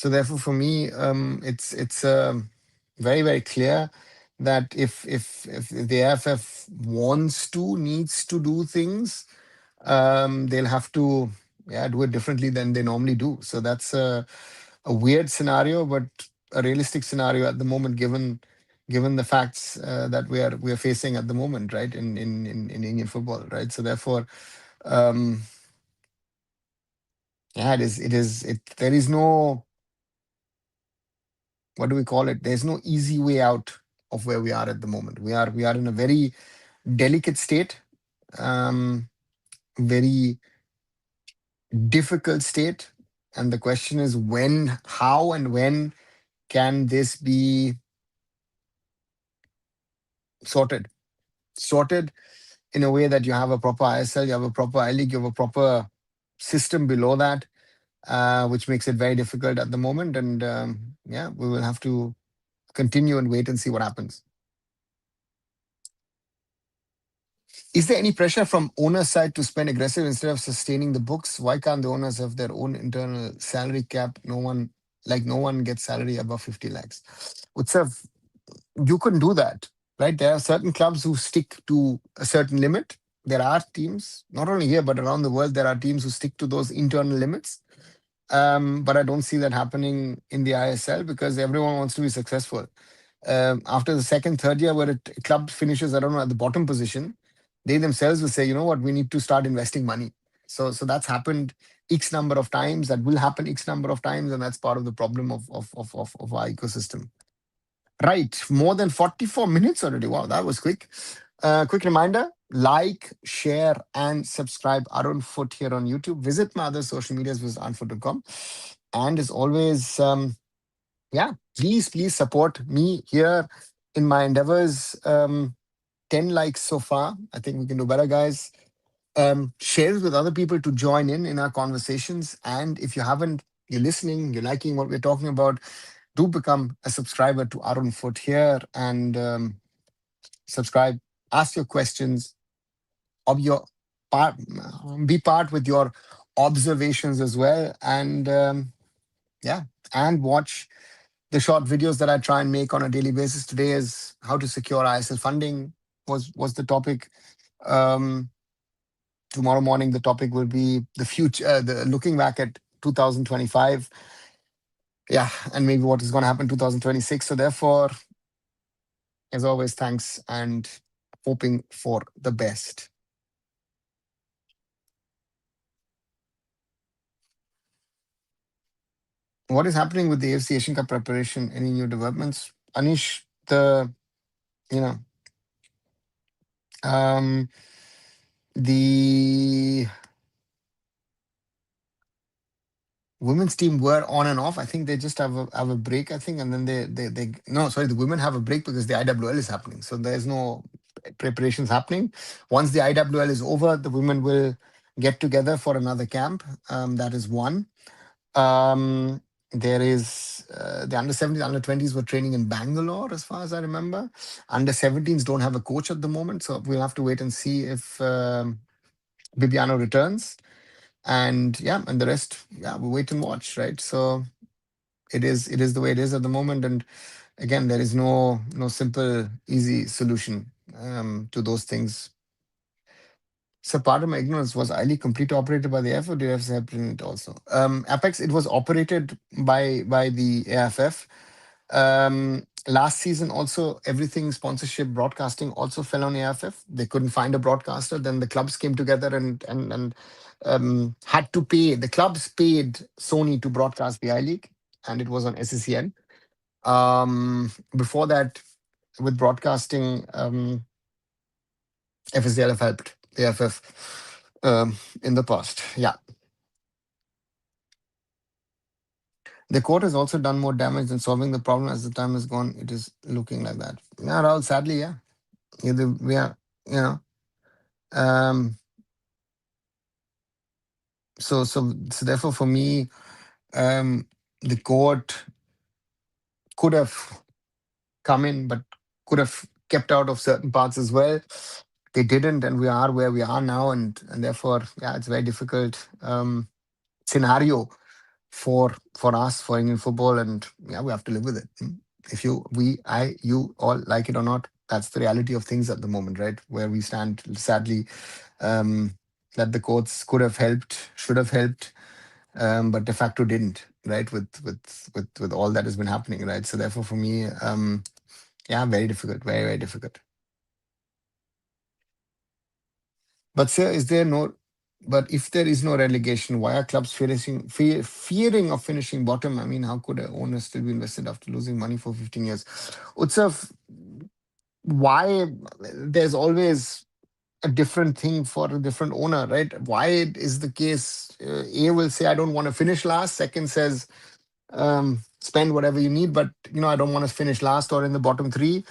therefore, for me, it's very very clear that if the AFF wants to needs to do things, they'll have to do it differently than they normally do. So that's a weird scenario, but a realistic scenario at the moment, given the facts that we are facing at the moment, right? In Indian football, right? So therefore, um, yeah, there is no, what do we call it? There's no easy way out of where we are at the moment. We are in a very delicate state, um, very difficult state, and the question is when, how, and when can this be sorted? Sorted in a way that you have a proper ISL, you have a proper I League, you have a proper system below that, which makes it very difficult at the moment. And yeah, we will have to continue and wait and see what happens. Is there any pressure from owner side to spend aggressive instead of sustaining the books? Why can't the owners have their own internal salary cap? No one gets salary above 50 lakhs. Utsav, you couldn't do that, right? There are certain clubs who stick to a certain limit. There are teams, not only here, but around the world, there are teams who stick to those internal limits. But I don't see that happening in the ISL because everyone wants to be successful. After the second, third year, where a club finishes, I don't know, at the bottom position, they themselves will say, you know what, we need to start investing money. So that's happened X number of times. That will happen X number of times, and that's part of the problem of our ecosystem. Right, more than 44 minutes already. Wow, that was quick. Quick reminder, like, share, and subscribe Arun Foot here on YouTube. Visit my other social medias, visit arunfoot.com. And as always, yeah, please support me here in my endeavors. 10 likes so far. I think we can do better, guys. Share it with other people to join in our conversations. And if you haven't, you're listening, you're liking what we're talking about, do become a subscriber to Arun Foot here and subscribe. Ask your questions of your part, be part with your observations as well. And yeah, and watch the short videos that I try and make on a daily basis. Today is how to secure ISL funding was the topic. Um, Tomorrow morning, the topic will be the future, the looking back at 2025. Yeah, and maybe what is going to happen 2026. So therefore, as always, thanks and hoping for the best. What is happening with the AFC Asian Cup preparation? Any new developments? Anish, you know, um, the Women's team were on and off. I think they just have a break. I think, and then they no, sorry, the women have a break because the IWL is happening. So there's no preparations happening. Once the IWL is over, the women will get together for another camp. That is one. Um, there is the under 17s, under 20s were training in Bangalore, as far as I remember. Under 17s don't have a coach at the moment, so we'll have to wait and see if Bibiano returns. And yeah, and the rest, yeah, we wait and watch, right? So it is the way it is at the moment. And again, there is no simple, easy solution to those things. So part of my ignorance was highly complete operated by the AIFF or did I have separate it also? Apex, it was operated by the AIFF. Last season also everything sponsorship broadcasting also fell on AIFF. They couldn't find a broadcaster. Then the clubs came together and had to pay. The clubs paid Sony to broadcast the I League, and it was on SSCN. Before that, with broadcasting, FSDLF helped the AIFF in the past. Yeah. The court has also done more damage than solving the problem as the time has gone. It is looking like that. Yeah, Rahul, sadly, yeah. We are, you know, um, so therefore for me, the court could have come in, but could have kept out of certain parts as well. They didn't, and we are where we are now, and therefore, yeah, it's very difficult scenario for us for Indian football, and yeah, we have to live with it. If you, we, I, you all like it or not, that's the reality of things at the moment, right? Where we stand, sadly, that the courts could have helped, should have helped, but de facto didn't, right? With all that has been happening, right? So therefore, for me, yeah, very difficult, very very difficult. But sir, is there no? But if there is no relegation, why are clubs fearing of finishing bottom? I mean, how could an owner still be invested after losing money for 15 years? Utsav, why there's always a different thing for a different owner, right? Why it is the case? A will say, I don't want to finish last. Second says, spend whatever you need, but I don't want to finish last or in the bottom three.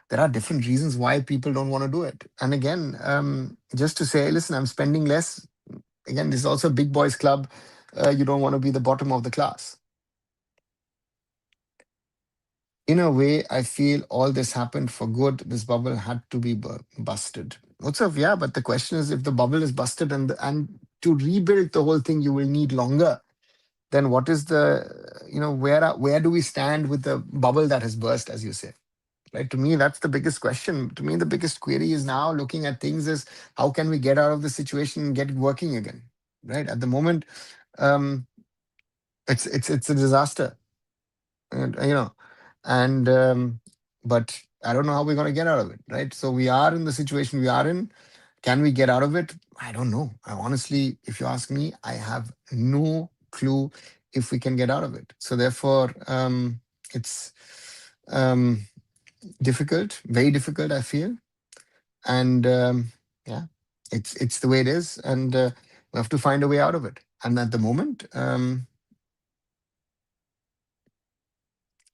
There are different reasons why people don't want to do it. And again, just to say, listen, I'm spending less. Again, this is also a big boys club. You don't want to be the bottom of the class. In a way, I feel all this happened for good. This bubble had to be busted. What's up? Yeah, but the question is, if the bubble is busted and to rebuild the whole thing, you will need longer. Then what is where do we stand with the bubble that has burst, as you say? Right? To me, that's the biggest question. To me, the biggest query is now looking at things is how can we get out of the situation and get it working again? Right? At the moment, um, it's a disaster. And, and but I don't know how we're going to get out of it, right? So we are in the situation we are in. Can we get out of it? I don't know. I honestly, if you ask me, I have no clue if we can get out of it. So therefore, it's um, difficult, very difficult, I feel. And yeah, it's the way it is, and we have to find a way out of it. And at the moment,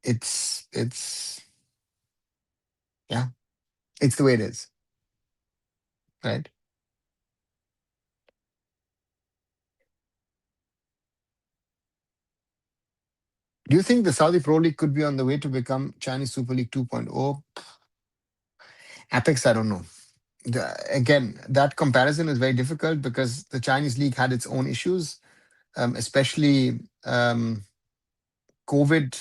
it's yeah, it's the way it is, right? Do you think the Saudi Pro League could be on the way to become Chinese Super League 2.0? Apex, I don't know. Again, that comparison is very difficult because the Chinese league had its own issues, especially COVID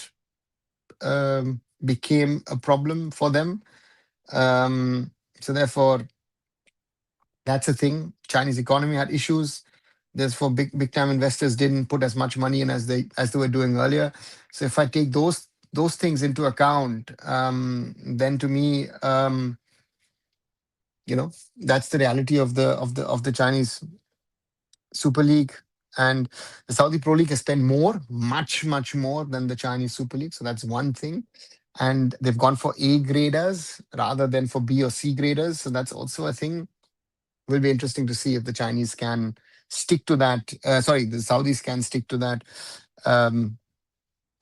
became a problem for them. So therefore, that's a thing. Chinese economy had issues. Therefore, big time investors didn't put as much money in as they were doing earlier. So if I take those things into account, then to me, that's the reality of the Chinese Super League. And the Saudi Pro League has spent more, much more than the Chinese Super League. So that's one thing. And they've gone for A graders rather than for B or C graders. So that's also a thing. Will be interesting to see if the Chinese can stick to that. Sorry, the Saudis can stick to that. Um,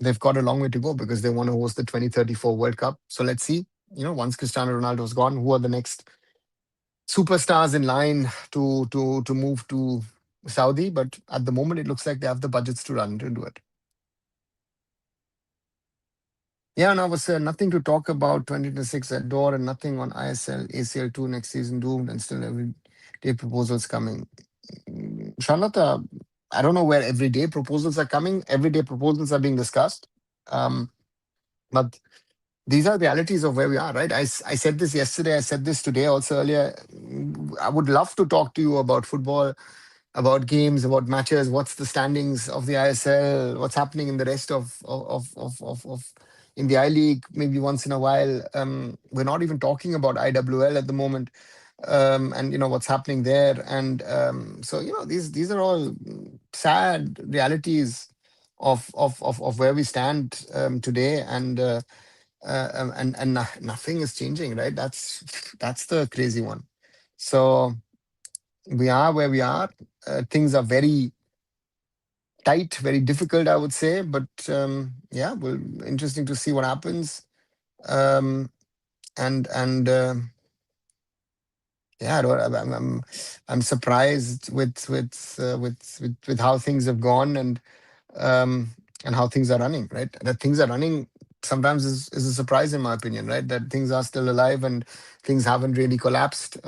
they've got a long way to go because they want to host the 2034 World Cup. So let's see. Once Cristiano Ronaldo is gone, who are the next superstars in line to move to Saudi? But at the moment, it looks like they have the budgets to run to do it. Yeah, no, was nothing to talk about 2026 at door and nothing on ISL, ACL2 next season doomed and still every day proposals coming. Charlotte, I don't know where everyday proposals are coming. Everyday proposals are being discussed. Um, but these are realities of where we are, right? I said this yesterday. I said this today also earlier. I would love to talk to you about football, about games, about matches. What's the standings of the ISL? What's happening in the rest of in the I League? Maybe once in a while. We're not even talking about IWL at the moment, and what's happening there. And so these are all sad realities of where we stand today, and nothing is changing, right? That's the crazy one. So we are where we are. Things are very tight, very difficult, I would say. But yeah, well, interesting to see what happens. Um, and yeah, I'm surprised with how things have gone um, and how things are running. Right, that things are running sometimes is a surprise in my opinion. Right, that things are still alive and things haven't really collapsed.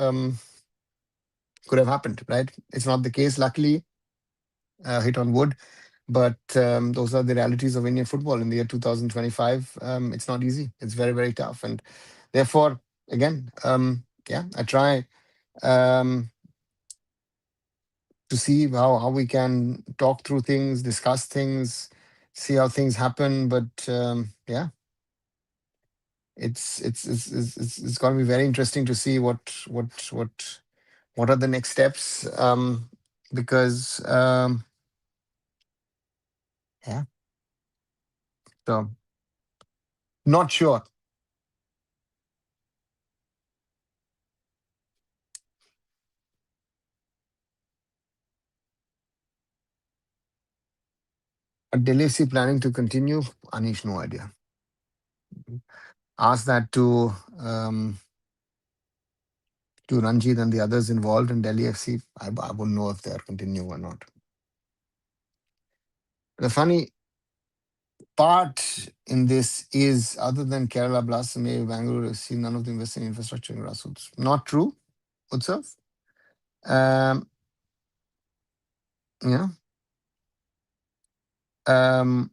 Could have happened. Right, it's not the case. Luckily, hit on wood. But those are the realities of Indian football in the year 2025. It's not easy. It's very, very tough. And therefore, again, yeah, I try um, to see how we can talk through things, discuss things, see how things happen. But yeah, it's going to be very interesting to see what are the next steps, because yeah, so not sure. Delhi FC planning to continue? Anish, no idea. Ask that to Ranjit and the others involved in Delhi FC. I wouldn't know if they're continuing or not. The funny part in this is, other than Kerala Blast and maybe Bangalore FC, none of them invest in infrastructure and grassroots. Not true, Utsav. Um, yeah. Um,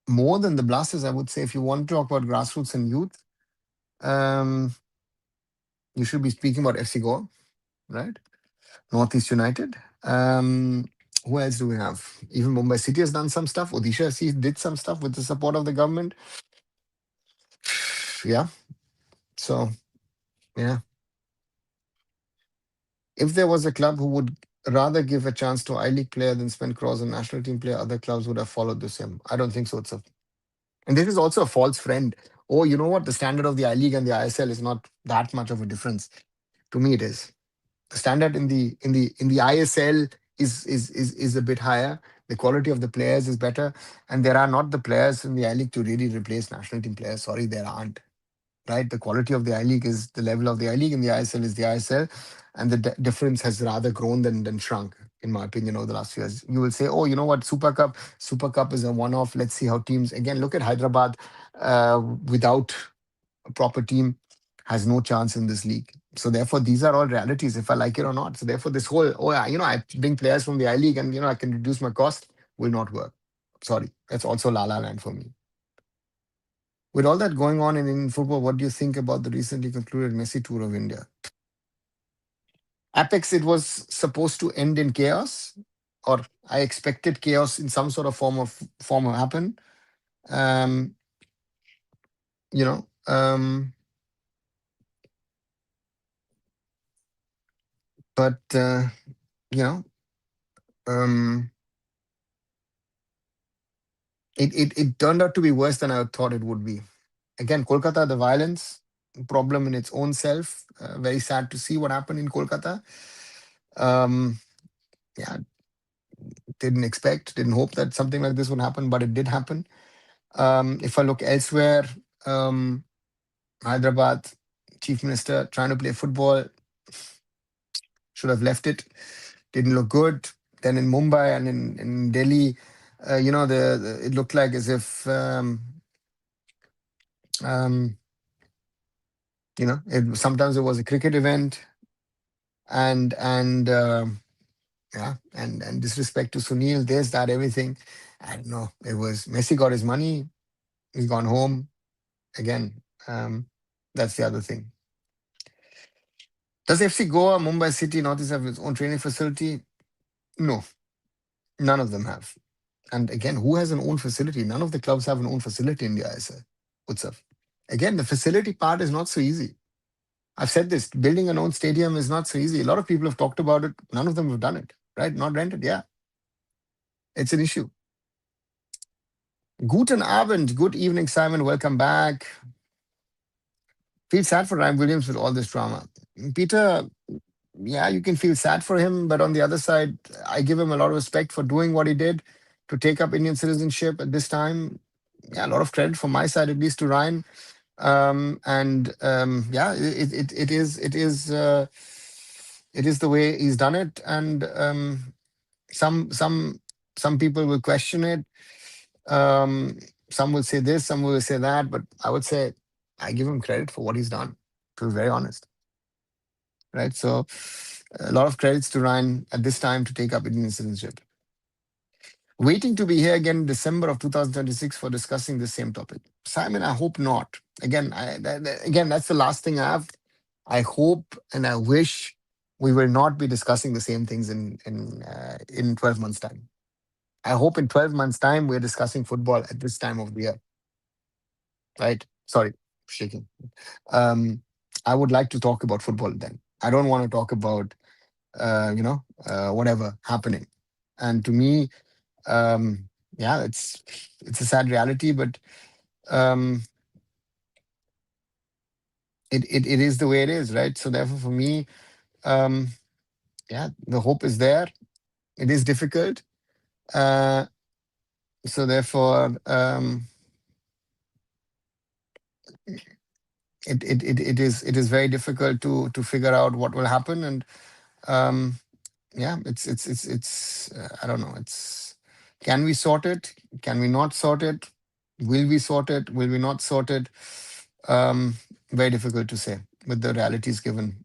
More than the Blasters, I would say, if you want to talk about grassroots and youth, um, you should be speaking about FC Goa, right? Northeast United. Who else do we have? Even Mumbai City has done some stuff. Odisha FC did some stuff with the support of the government. Yeah. So, yeah. If there was a club who would rather give a chance to I League player than spend crores on national team player, other clubs would have followed the same. I don't think so. And this is also a false friend. Oh, you know what? The standard of the I League and the ISL is not that much of a difference. To me, it is. The standard in the ISL is a bit higher. The quality of the players is better, and there are not the players in the I League to really replace national team players. Sorry, there aren't. Right, the quality of the I League is the level of the I League, and the ISL is the ISL, and the difference has rather grown than shrunk, in my opinion, over the last few years. You will say, oh, you know what, Super Cup is a one-off. Let's see how teams again. Look at Hyderabad, without a proper team, has no chance in this league. So therefore, these are all realities, if I like it or not. So therefore, this whole, oh yeah, I bring players from the I League and I can reduce my cost, will not work. Sorry, that's also La La Land for me. With all that going on in Indian football, what do you think about the recently concluded Messi tour of India? Apex, it was supposed to end in chaos, or I expected chaos in some sort of form of happen. Um, you know, but you know, um, it turned out to be worse than I thought it would be. Again, Kolkata, the violence. problem in its own self. Very sad to see what happened in Kolkata. Um, yeah, didn't expect, didn't hope that something like this would happen, but it did happen. If I look elsewhere, um, Hyderabad chief minister trying to play football should have left it. Didn't look good. Then in Mumbai and in Delhi, it looked like as if um, sometimes it was a cricket event, and yeah, and disrespect to Sunil, this, that, everything. I don't know. It was Messi got his money. He's gone home again. That's the other thing. Does FC Goa, Mumbai City, Northeast have its own training facility? No, none of them have. And again, who has an own facility? None of the clubs have an own facility in the ISL. Utsav. Again, the facility part is not so easy. I've said this, building an own stadium is not so easy. A lot of people have talked about it. None of them have done it, right? Not rented. Yeah, it's an issue. Guten Abend. Good evening, Simon. Welcome back. Feel sad for Ryan Williams with all this drama. Peter, yeah, you can feel sad for him, but on the other side, I give him a lot of respect for doing what he did to take up Indian citizenship at this time. Yeah, a lot of credit from my side, at least to Ryan. Yeah, it is the way he's done it, and some some some people will question it. Um, some will say this, some will say that, but I would say I give him credit for what he's done. To be very honest, right? So, a lot of credits to Ryan at this time to take up Indian citizenship. Waiting to be here again in December of 2026 for discussing the same topic. Simon, I hope not. Again, again, that's the last thing I have. I hope and I wish we will not be discussing the same things in 12 months' time. I hope in 12 months' time we're discussing football at this time of the year. Right? Sorry, shaking. I would like to talk about football then. I don't want to talk about whatever happening. And to me, yeah, it's a sad reality, but um, it is the way it is, right? So therefore, for me, um, yeah, the hope is there. It is difficult. Uh, so therefore, it is very difficult to figure out what will happen, and um, yeah, it's I don't know. It's can we sort it? Can we not sort it? Will we sort it? Will we not sort it? Um, Very difficult to say with the realities given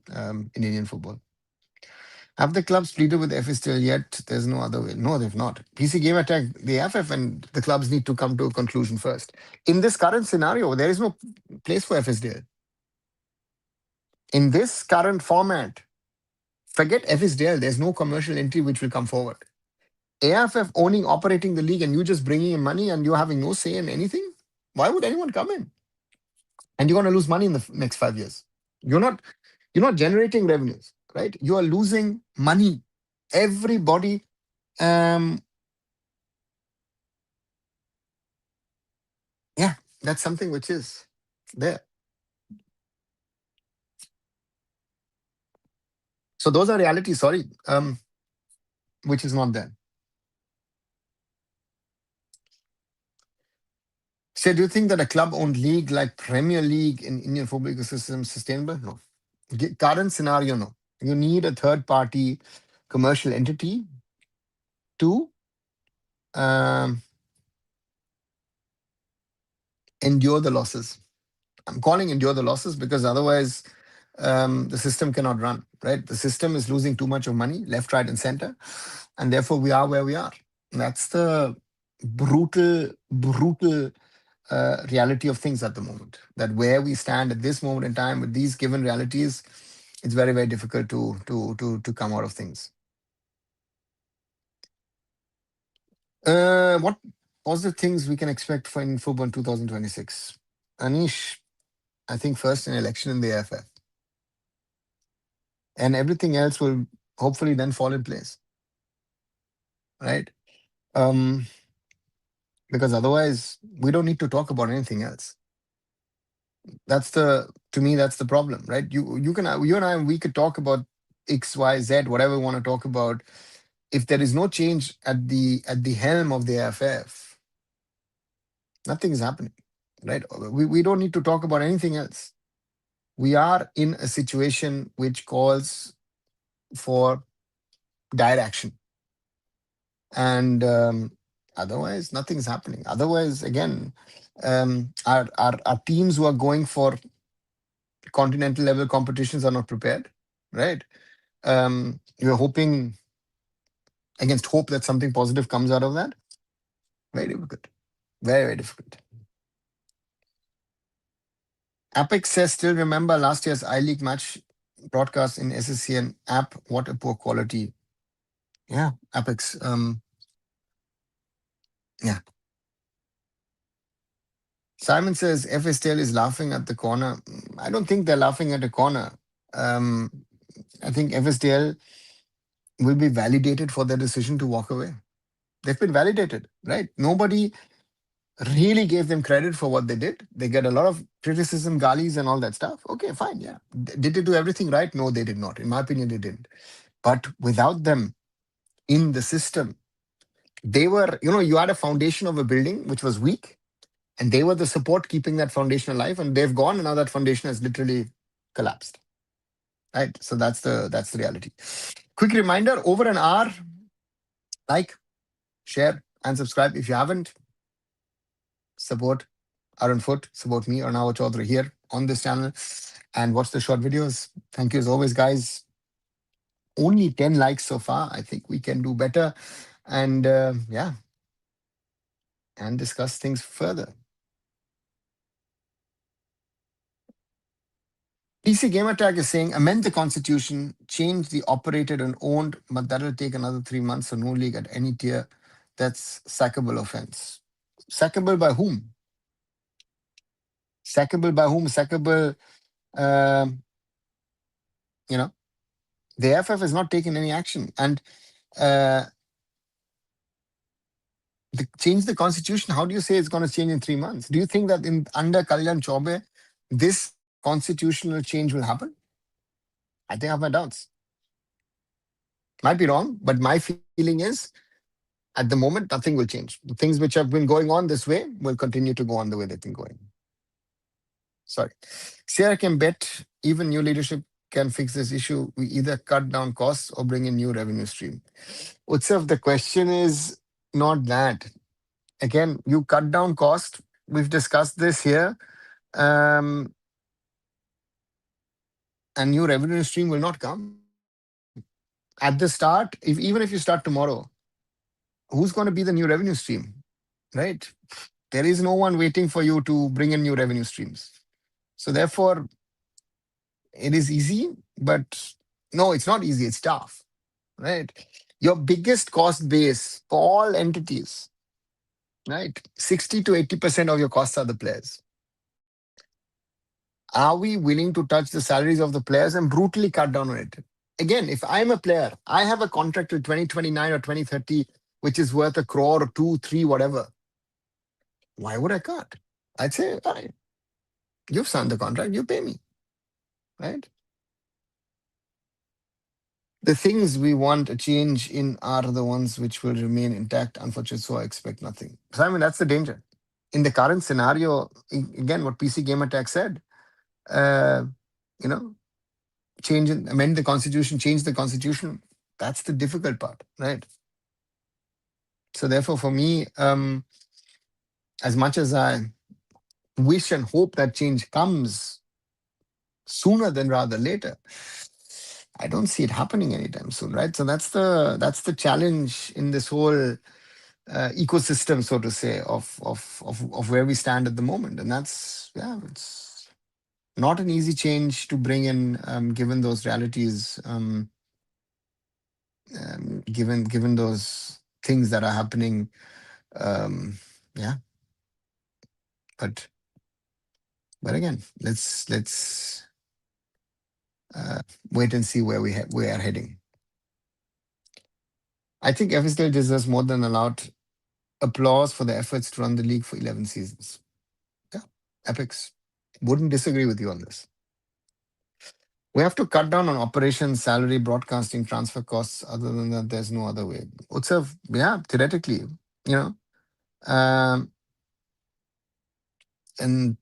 in Indian football. Have the clubs pleaded with FA still yet? There's no other way. No, they've not. PC Game Attack, the FF and the clubs need to come to a conclusion first. In this current scenario, there is no place for FSDL. In this current format, forget FSDL. There's no commercial entry which will come forward. AIFF owning, operating the league, and you just bringing in money and you're having no say in anything? Why would anyone come in? And you're going to lose money in the next 5 years. You're not generating revenues, right? You are losing money. Everybody, um, yeah, that's something which is there. So those are realities. Sorry, which is not there. So, do you think that a club-owned league like Premier League in Indian football ecosystem is sustainable? No. Current scenario, no. You need a third-party commercial entity to um, endure the losses. I'm calling endure the losses because otherwise the system cannot run, right? The system is losing too much of money, left, right, and center. And therefore, we are where we are. That's the brutal reality of things at the moment. That where we stand at this moment in time with these given realities, it's very, very difficult to come out of things. What positive things we can expect for in football in 2026? Anish, I think first an election in the AIFF. And everything else will hopefully then fall in place, right? Um, because otherwise we don't need to talk about anything else. To me, that's the problem, right? You and I, we could talk about X, Y, Z, whatever we want to talk about. If there is no change at the helm of the AIFF, nothing is happening, right? We don't need to talk about anything else. We are in a situation which calls for dire action, and otherwise nothing is happening. Otherwise, again, our teams who are going for continental level competitions are not prepared, right? You're hoping against hope that something positive comes out of that. Very difficult. Very, very difficult. Apex says, still remember last year's I League match broadcast in SSCN app. What a poor quality. Yeah, Apex. Yeah. Simon says FSTL is laughing at the corner. I don't think they're laughing at a corner. Um, I think FSTL will be validated for their decision to walk away. They've been validated, right? Nobody really gave them credit for what they did. They get a lot of criticism, galis, and all that stuff. Okay, fine, yeah. Did they do everything right? No, they did not. In my opinion, they didn't. But without them in the system, they were, you had a foundation of a building which was weak, and they were the support keeping that foundation alive, and they've gone, and now that foundation has literally collapsed. Right. So that's the reality. Quick reminder: over an hour, like, share, and subscribe if you haven't. Support Arun Foot, support me, Arunava Chaudhuri here on this channel, and watch the short videos. Thank you as always, guys. Only 10 likes so far. I think we can do better, and yeah, and discuss things further. PC Gamer Tag is saying amend the constitution, change the operated and owned, but that'll take another 3 months, so no league at any tier. That's sackable offense. Sackable by whom? Sackable by whom? Sackable, um, you know, the AIFF has not taken any action. And uh, change the constitution, how do you say it's going to change in 3 months? Do you think that under Kalyan Chaube, this constitutional change will happen? I think I have my doubts. Might be wrong, but my feeling is at the moment, nothing will change. The things which have been going on this way will continue to go on the way they've been going. Sorry. Sierra can bet even new leadership can fix this issue. We either cut down costs or bring in new revenue stream. Utsav, the question is not that. Again, you cut down cost. We've discussed this here. Um, and new revenue stream will not come. At the start, even if you start tomorrow, who's going to be the new revenue stream? Right? There is no one waiting for you to bring in new revenue streams. So therefore, it is easy, but no, it's not easy. It's tough, right? Your biggest cost base for all entities, right? 60 to 80% of your costs are the players. Are we willing to touch the salaries of the players and brutally cut down on it? Again, if I'm a player, I have a contract till 2029 or 2030, which is worth a crore or two, three, whatever. Why would I cut? I'd say, all right, you've signed the contract, you pay me, right? The things we want a change in are the ones which will remain intact, unfortunately, so I expect nothing. So, I mean, that's the danger. In the current scenario, again, what PC Game Attack said, uh, you know, amend the constitution, change the constitution. That's the difficult part, right? So therefore, for me, as much as I wish and hope that change comes sooner than rather later, I don't see it happening anytime soon, right? So that's the challenge in this whole ecosystem, so to say, of where we stand at the moment, and that's it's not an easy change to bring in, given those realities, given those things that are happening. Um, yeah, but again, let's wait and see where we are heading. I think FSL deserves more than allowed applause for the efforts to run the league for 11 seasons. Yeah, epics. Wouldn't disagree with you on this. We have to cut down on operations, salary, broadcasting, transfer costs. Other than that, there's no other way. Utsav, yeah, theoretically, you know, um, and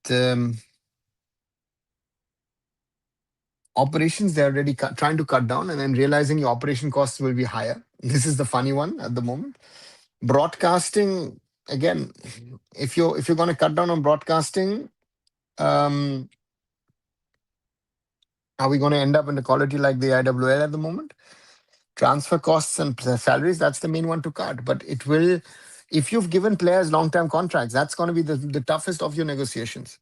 operations they're already trying to cut down, and then realizing your operation costs will be higher. This is the funny one at the moment. Broadcasting again, if you're going to cut down on broadcasting, um, are we going to end up in a quality like the IWL at the moment? Transfer costs and salaries, that's the main one to cut. But it will, if you've given players long-term contracts, that's going to be the toughest of your negotiations.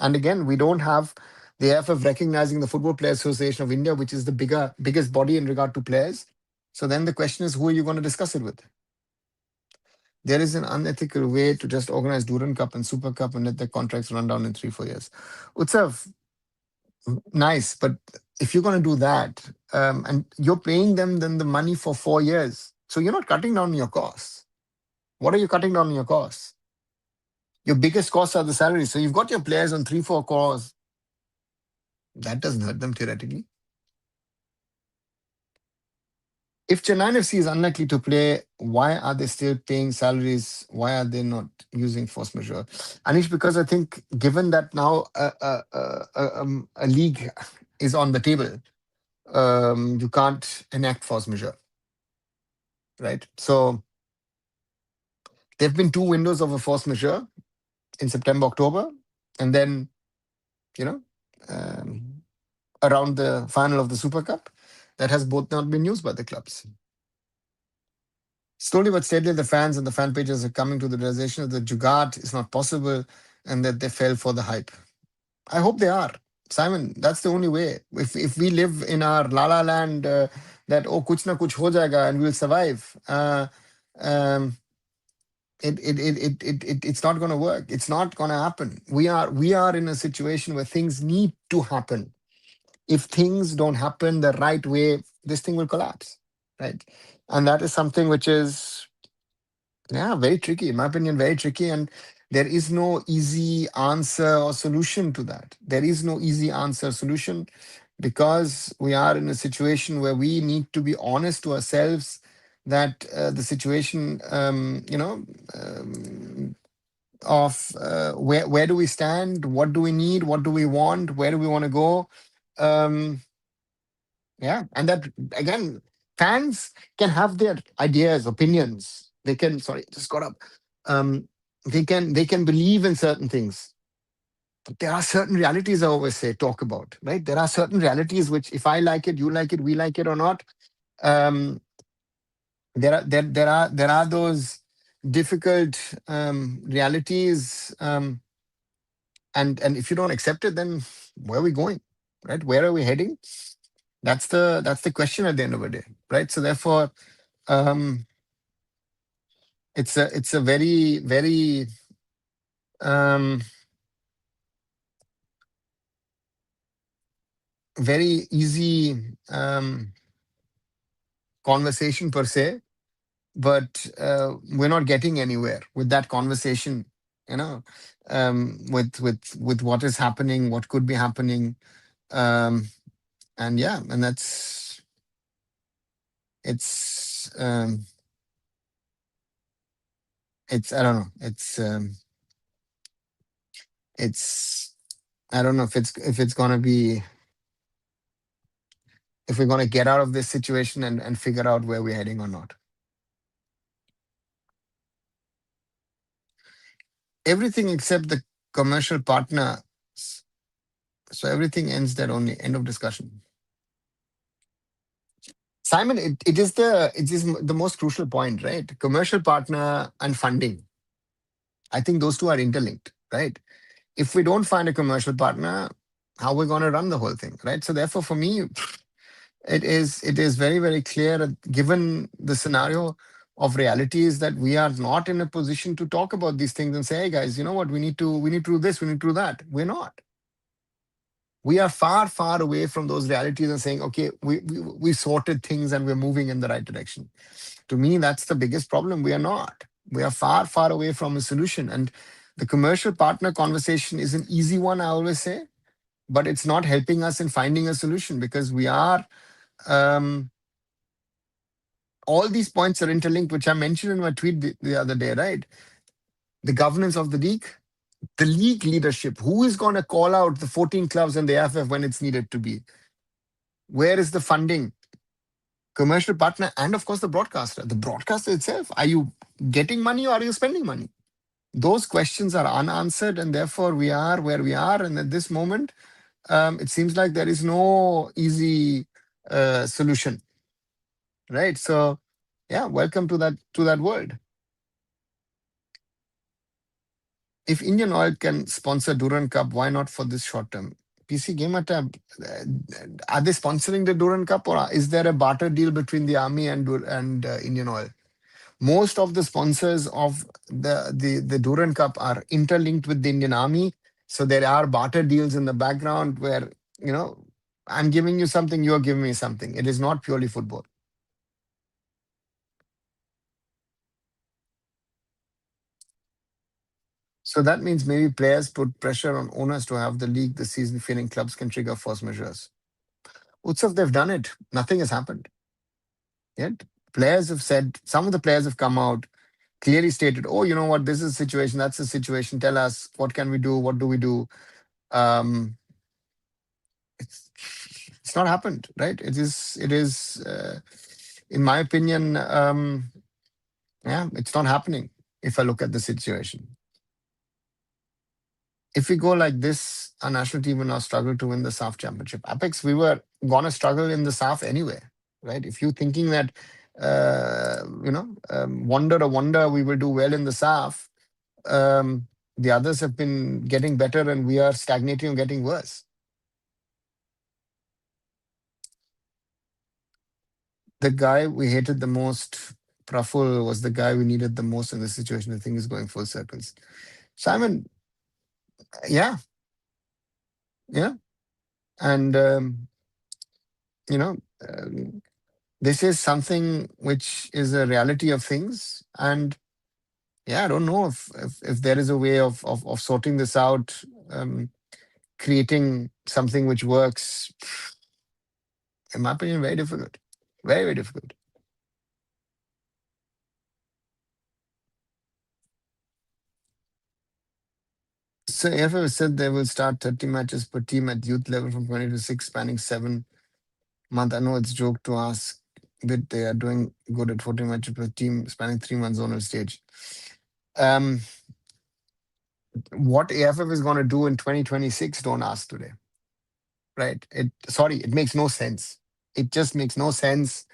And again, we don't have the AIFF recognizing the Football Players Association of India, which is the biggest body in regard to players. So then the question is, who are you going to discuss it with? There is an unethical way to just organize Duran Cup and Super Cup and let the contracts run down in 3-4 years. Utsav, nice, but if you're going to do that, and you're paying them then the money for 4 years, so you're not cutting down your costs. What are you cutting down on your costs? Your biggest costs are the salaries. So you've got your players on 3-4 crores. That doesn't hurt them theoretically. If Chennai FC is unlikely to play, why are they still paying salaries? Why are they not using force majeure? Anish, because I think given that now a league is on the table, you can't enact force majeure, right? So there have been two windows of a force majeure in September, October, and then, you know, um, around the final of the Super Cup, that has both not been used by the clubs. Slowly but steadily, the fans and the fan pages are coming to the realization that the jugaad is not possible and that they fell for the hype. I hope they are. Simon, that's the only way. If we live in our la la land, that oh kuch na kuch ho jayega and we'll survive, um, it's not going to work. It's not going to happen. We are in a situation where things need to happen. If things don't happen the right way, this thing will collapse, right? And that is something which is, yeah, very tricky, in my opinion, very tricky. And there is no easy answer or solution to that. There is no easy answer solution because we are in a situation where we need to be honest to ourselves that the situation, of where do we stand, what do we need, what do we want, where do we want to go. Um, yeah, and that again, fans can have their ideas, opinions. They can, sorry, just got up. Um, they can believe in certain things. But there are certain realities I always say talk about, right? There are certain realities which, if I like it, you like it, we like it or not, um, there are those difficult realities, and if you don't accept it, then where are we going, right? Where are we heading? That's the question at the end of the day, right? So therefore, um, it's a very very um, very easy conversation per se, but we're not getting anywhere with that conversation. You know, with what is happening, what could be happening, um, and yeah, and it's um, it's I don't know, it's I don't know if it's gonna be, if we're going to get out of this situation and figure out where we're heading or not. Everything except the commercial partner. So everything ends there only. End of discussion. Simon, it is the most crucial point, right? Commercial partner and funding. I think those two are interlinked, right? If we don't find a commercial partner, how are we going to run the whole thing, right? So therefore, for me, it is very very clear that given the scenario of realities that we are not in a position to talk about these things and say, hey guys, you know what, we need to do this, we need to do that. We're not. We are far far away from those realities and saying, okay, we sorted things and we're moving in the right direction. To me, that's the biggest problem. We are not. We are far far away from a solution. And The commercial partner conversation is an easy one, I always say, but it's not helping us in finding a solution because we are, um, all these points are interlinked, which I mentioned in my tweet the other day, right? The governance of the league leadership. Who is going to call out the 14 clubs and the AIFF when it's needed to be? Where is the funding? Commercial partner, and of course, the broadcaster. The broadcaster itself. Are you getting money or are you spending money? Those questions are unanswered, and therefore we are where we are. And at this moment, it seems like there is no easy solution, right? So, yeah, welcome to that world. If Indian Oil can sponsor Durand Cup, why not for this short term? PC Gamer Tab, are they sponsoring the Durand Cup, or is there a barter deal between the army and Indian Oil? Most of the sponsors of the Durand Cup are interlinked with the Indian Army, so there are barter deals in the background where I'm giving you something, you're giving me something. It is not purely football. So that means maybe players put pressure on owners to have the league this season, feeling clubs can trigger force measures. Utsav, they've done it. Nothing has happened yet. Players have said, some of the players have come out, clearly stated, oh, you know what, this is a situation, that's a situation. Tell us, what can we do? What do we do? Um, it's it's not happened, right? It is in my opinion, yeah, it's not happening if I look at the situation. If we go like this, our national team will now struggle to win the SAF championship. Apex, we were gonna struggle in the SAF anyway, right? If you're thinking that wonder we will do well in the SAF, the others have been getting better and we are stagnating and getting worse. The guy we hated the most, Praful, was the guy we needed the most in this situation. I think is going full circles. Simon, yeah, yeah. And, you know, um, this is something which is a reality of things. And yeah, I don't know if there is a way of sorting this out, creating something which works. In my opinion, very difficult. Very, very difficult. So AFF said they will start 30 matches per team at youth level from 20 to 6, spanning 7 months. I know it's a joke to ask, but they are doing good at 40 matches per team, spanning 3 months zonal stage. Um, what AFF is going to do in 2026, don't ask today, right? It makes no sense. It just makes no sense.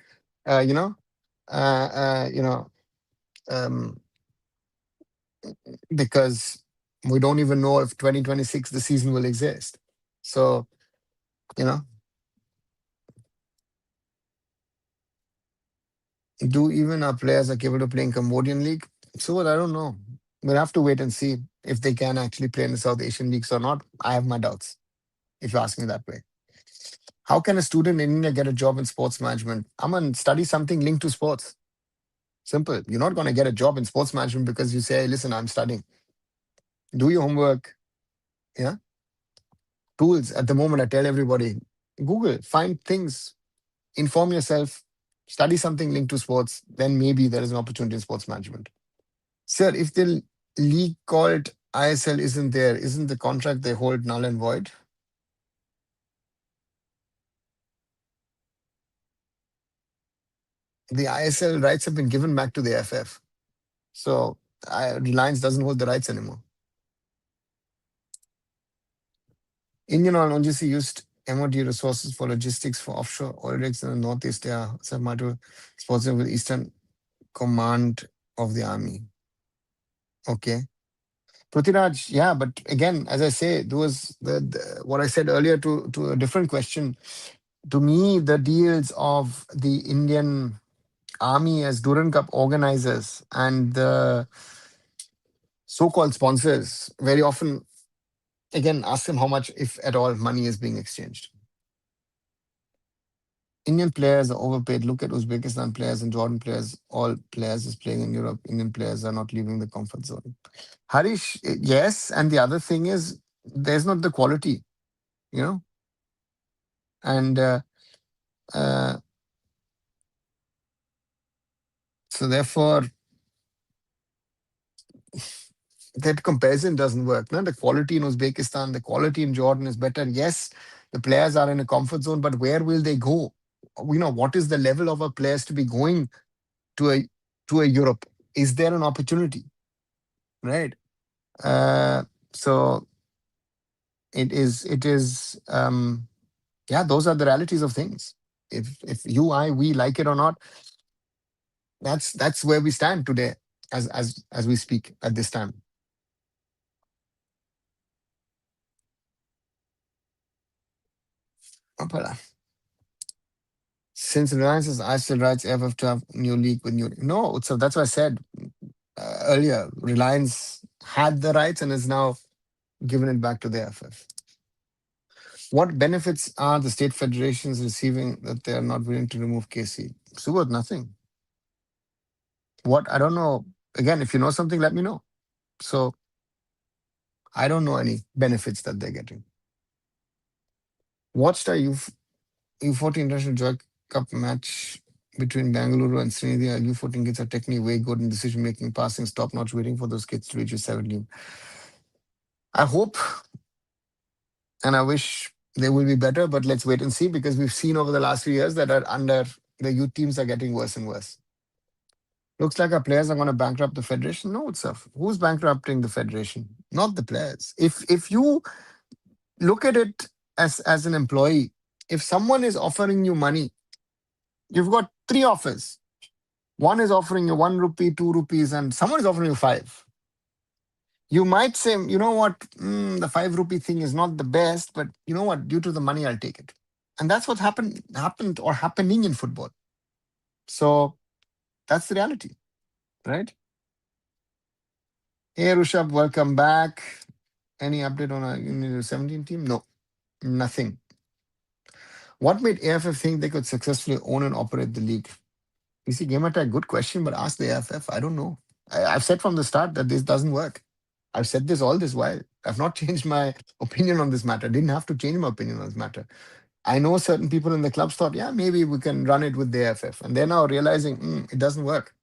Uh, you know, uh, uh, you know, um, because we don't even know if 2026 the season will exist. So, you know, do even our players are capable of playing Cambodian league? So I don't know. We'll have to wait and see if they can actually play in the South Asian leagues or not. I have my doubts, if you ask me that way. How can a student in India get a job in sports management? Aman, study something linked to sports. Simple. You're not going to get a job in sports management because you say, hey, listen, I'm studying. Do your homework. Yeah. Tools at the moment, I tell everybody, Google, find things, inform yourself, study something linked to sports, then maybe there is an opportunity in sports management. Sir, if the league called ISL isn't there, isn't the contract they hold null and void? The ISL rights have been given back to the FF. So Reliance doesn't hold the rights anymore. Indian Oil ONGC used MOD resources for logistics for offshore oil rigs in the Northeast. Yeah, Samatu sponsored with Eastern Command of the Army. Okay. Prithviraj, yeah, but again, as I say, there was what I said earlier to a different question. To me, the deals of the Indian Army as Durand Cup organizers and the so-called sponsors very often, again, ask them how much, if at all, money is being exchanged. Indian players are overpaid. Look at Uzbekistan players and Jordan players. All players is playing in Europe. Indian players are not leaving the comfort zone. Harish, yes. And the other thing is, there's not the quality, you know, and uh, so therefore that comparison doesn't work. No? The quality in Uzbekistan, the quality in Jordan is better. Yes, the players are in a comfort zone, but where will they go? What is the level of our players to be going to a Europe? Is there an opportunity? Right. Uh, so it is yeah, those are the realities of things. If you, I, we like it or not, that's where we stand today as we speak at this time. But since Reliance is I still rights AIFF to have new league with new no, so that's what I said earlier. Reliance had the rights and is now given it back to the AIFF. What benefits are the state federations receiving that they are not willing to remove KC? Subodh, nothing. What I don't know. Again, if you know something, let me know. So I don't know any benefits that they're getting. Watched a U14 International Joy Cup match between Bangalore and Srinagar. U14 kids are technically way good in decision making, passing, top notch, waiting for those kids to reach U17. I hope and I wish they will be better, but let's wait and see because we've seen over the last few years that are under the youth teams are getting worse and worse. Looks like our players are going to bankrupt the federation. No, itself. Who's bankrupting the federation? Not the players. If you look at it as an employee, if someone is offering you money, you've got three offers. One is offering you 1 rupee, 2 rupees, and someone is offering you five. You might say, you know what, the 5 rupee thing is not the best, but you know what, due to the money, I'll take it. And that's what happened or happening in football. So that's the reality, right? Hey, Rushabh, welcome back. Any update on our U17 team? No, nothing. What made AFF think they could successfully own and operate the league? You see, Game Attack, good question, but ask the AFF. I don't know. I've said from the start that this doesn't work. I've said this all this while. I've not changed my opinion on this matter. Didn't have to change my opinion on this matter. I know certain people in the clubs thought, yeah, maybe we can run it with the AFF. And they're now realizing it doesn't work.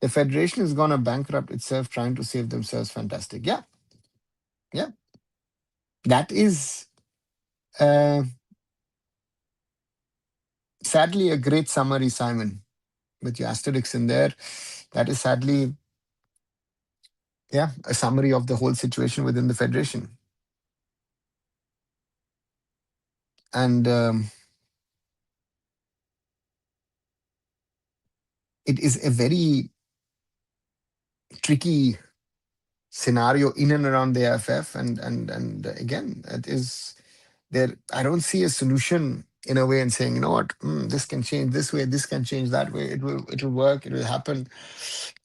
The federation is going to bankrupt itself trying to save themselves. Fantastic. Yeah. Yeah. That is uh, sadly a great summary, Simon, with your asterisks in there. That is sadly, yeah, a summary of the whole situation within the federation. And it is a very tricky scenario in and around the AFF. And again, it is there. I don't see a solution in a way and saying, you know what, this can change this way, this can change that way. It will work. It will happen.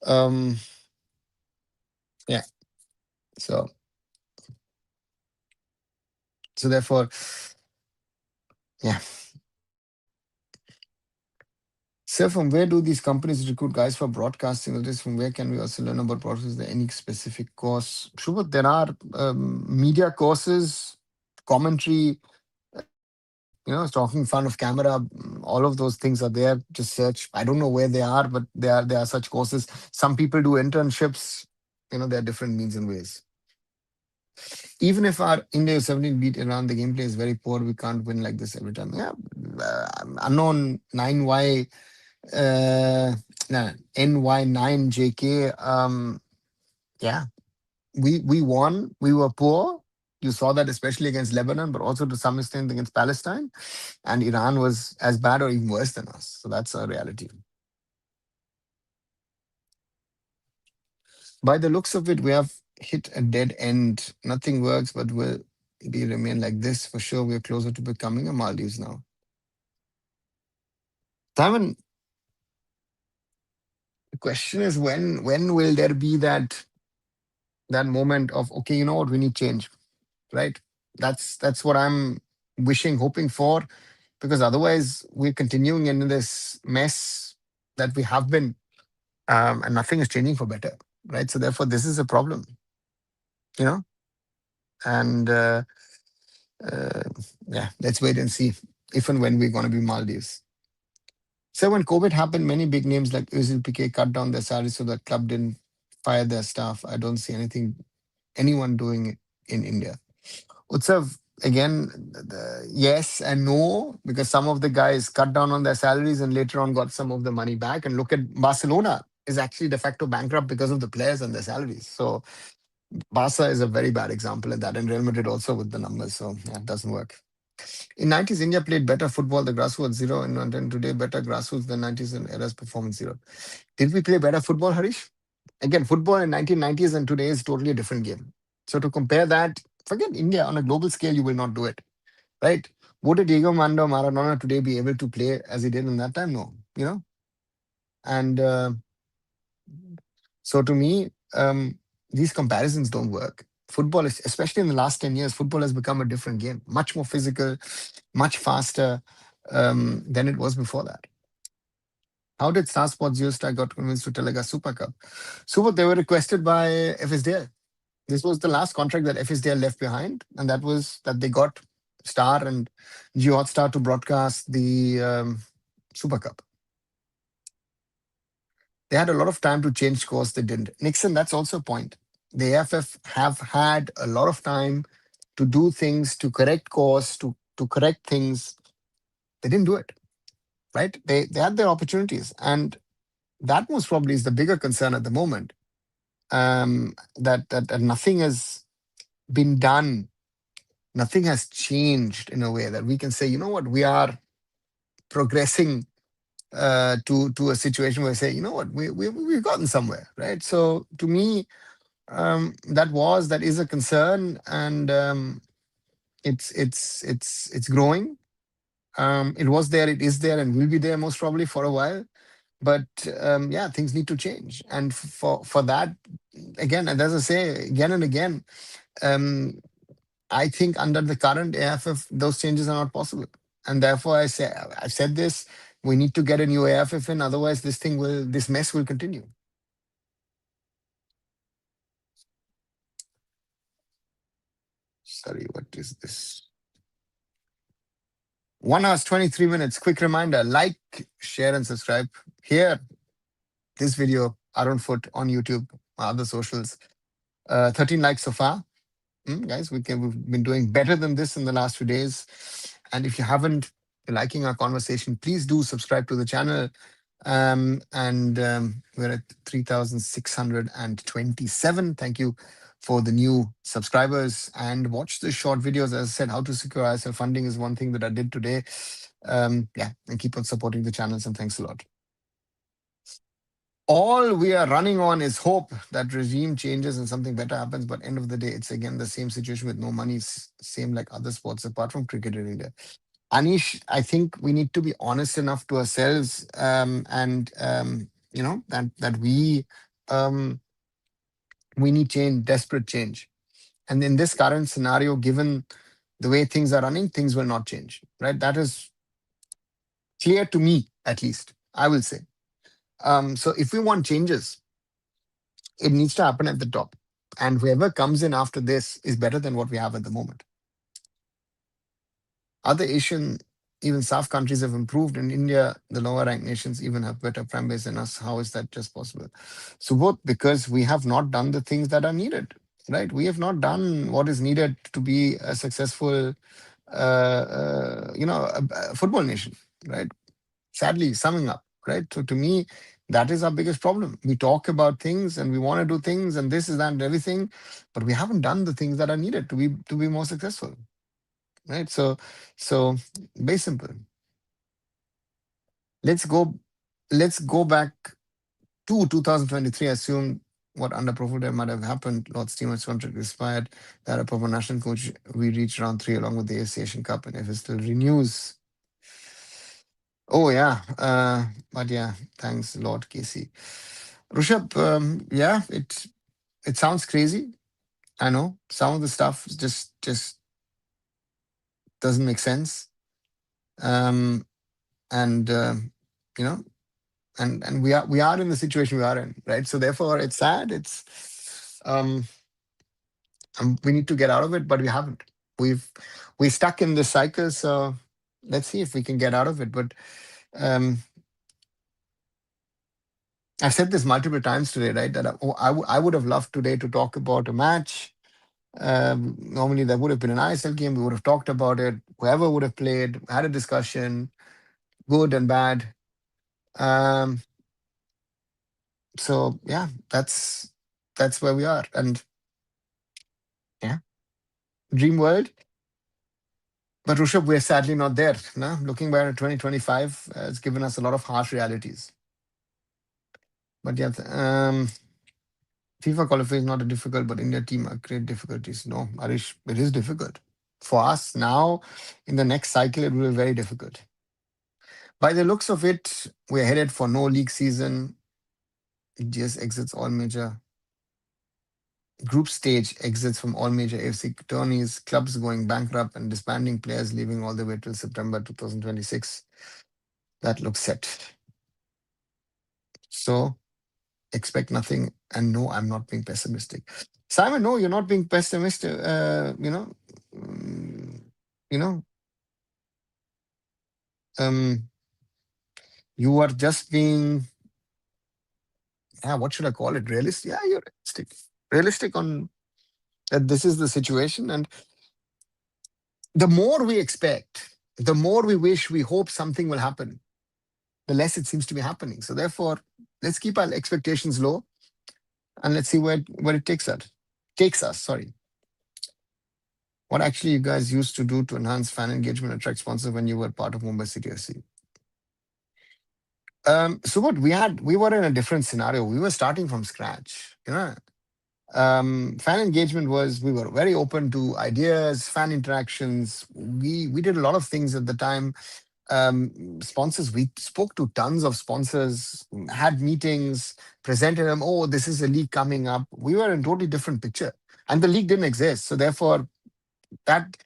Um, yeah. So therefore, yeah. Sir, from where do these companies recruit guys for broadcasting? Or just from where can we also learn about broadcasting? Is there any specific course? Sure, there are media courses, commentary, talking in front of camera. All of those things are there. Just search. I don't know where they are, but there are such courses. Some people do internships. There are different means and ways. Even if our India 17 beat Iran, the gameplay is very poor. We can't win like this every time. Yeah, unknown 9Y no, NY9JK. Yeah, we won. We were poor. You saw that especially against Lebanon, but also to some extent against Palestine. And Iran was as bad or even worse than us. So that's a reality. By the looks of it, we have hit a dead end. Nothing works, but will we remain like this? For sure, we're closer to becoming a Maldives now. Simon, the question is when will there be that moment of, okay, you know what, we need change. right? That's what I'm wishing, hoping for, because otherwise we're continuing in this mess that we have been, and nothing is changing for better, right? So therefore, this is a problem, you know. And uh, yeah, let's wait and see if and when we're going to be Maldives. So when COVID happened, many big names like Özil, Piqué cut down their salaries so the club didn't fire their staff. I don't see anyone doing it in India. Utsav, again, yes and no, because some of the guys cut down on their salaries and later on got some of the money back. And look at Barcelona is actually de facto bankrupt because of the players and their salaries. So Barca is a very bad example in that, and Real Madrid also with the numbers. So yeah, it doesn't work. In 90s, India played better football. The grassroots zero, and then today better grassroots than 90s and era's performance zero. Did we play better football, Harish? Again, football in 1990s and today is totally a different game. So to compare that, forget India on a global scale, you will not do it, right? Would Diego Armando Maradona today be able to play as he did in that time? No, you know. And so to me, these comparisons don't work. Football is, especially in the last 10 years, football has become a different game, much more physical, much faster than it was before that. How did Star Sports Star got convinced to Telega Super Cup? Super, they were requested by FSDL. This was the last contract that FSDL left behind, and that was that they got Star and Jio Star to broadcast the Super Cup. They had a lot of time to change course. They didn't. Nixon, that's also a point. The AIFF have had a lot of time to do things, to correct course, to correct things. They didn't do it, right? They had their opportunities, and that most probably is the bigger concern at the moment. That nothing has been done, nothing has changed in a way that we can say, you know what, we are progressing to a situation where we say, you know what, we've gotten somewhere, right? So to me, that is a concern, and it's growing. It was there, it is there, and will be there most probably for a while. But yeah, things need to change, and for that, again, and as I say again and again, um, I think under the current AFF, those changes are not possible, and therefore I've said this: we need to get a new AFF in, otherwise this mess will continue. Sorry, what is this? 1 hour 23 minutes. Quick reminder: like, share, and subscribe here. This video, Arun Foot on YouTube, other socials. 13 likes so far. Guys, we've been doing better than this in the last few days. And if you haven't, you're liking our conversation, please do subscribe to the channel. And we're at 3,627. Thank you for the new subscribers, and watch the short videos. As I said, how to secure ISL funding is one thing that I did today. Yeah, and keep on supporting the channels, and thanks a lot. All we are running on is hope that regime changes and something better happens. But end of the day, it's again the same situation with no money, same like other sports apart from cricket in India. Anish, I think we need to be honest enough to ourselves, and you know that we need change, desperate change. And in this current scenario, given the way things are running, things will not change. Right? That is clear to me, at least. I will say. So if we want changes, it needs to happen at the top. And whoever comes in after this is better than what we have at the moment. Other Asian, even South countries have improved. In India, the lower ranked nations even have better prime base than us. How is that just possible? So both because we have not done the things that are needed, right? We have not done what is needed to be a successful, a football nation, right? Sadly, summing up, right? So to me, that is our biggest problem. We talk about things and we want to do things and this is that and everything, but we haven't done the things that are needed to be more successful, right? So very simple. Let's go. Let's go back to 2023. Assume what under Profit might have happened. Lord Stewart's contract expired. That a proper national coach. We reached round 3 along with the Asian Cup, and if it still renews. Oh yeah, but yeah, thanks Lord Casey. Rushabh, yeah, it sounds crazy. I know some of the stuff just doesn't make sense. Um, and you know, and we are in the situation we are in, right? So therefore, it's sad. Um, we need to get out of it, but we haven't. We've we're stuck in this cycle. So let's see if we can get out of it. But um, I've said this multiple times today, right? That I would have loved today to talk about a match. Normally, there would have been an ISL game. We would have talked about it. Whoever would have played, had a discussion, good and bad. Um, so yeah, that's where we are. And yeah, dream world. But Rushabh, we're sadly not there. No? Looking back at 2025, it's given us a lot of harsh realities. But yeah, FIFA qualifying is not a difficult, but India team are great difficulties. No, Arish, it is difficult. For us now, in the next cycle, it will be very difficult. By the looks of it, we're headed for no league season. GS exits all major group stage exits from all major AFC tourneys, clubs going bankrupt and disbanding, players leaving all the way till September 2026. That looks set. So expect nothing. And no, I'm not being pessimistic. Simon, no, you're not being pessimistic. Mm, you know, um, you are just being, yeah, what should I call it? Realistic? Yeah, you're realistic. Realistic on that this is the situation. And the more we expect, the more we wish, we hope something will happen, the less it seems to be happening. So therefore, let's keep our expectations low and let's see where it takes us. Takes us, sorry. What actually you guys used to do to enhance fan engagement, attract sponsors when you were part of Mumbai City FC? So what we were in a different scenario. We were starting from scratch. Fan engagement was we were very open to ideas, fan interactions. We did a lot of things at the time. Sponsors, we spoke to tons of sponsors, had meetings, presented them. Oh, this is a league coming up. We were in a totally different picture, and the league didn't exist. So therefore, that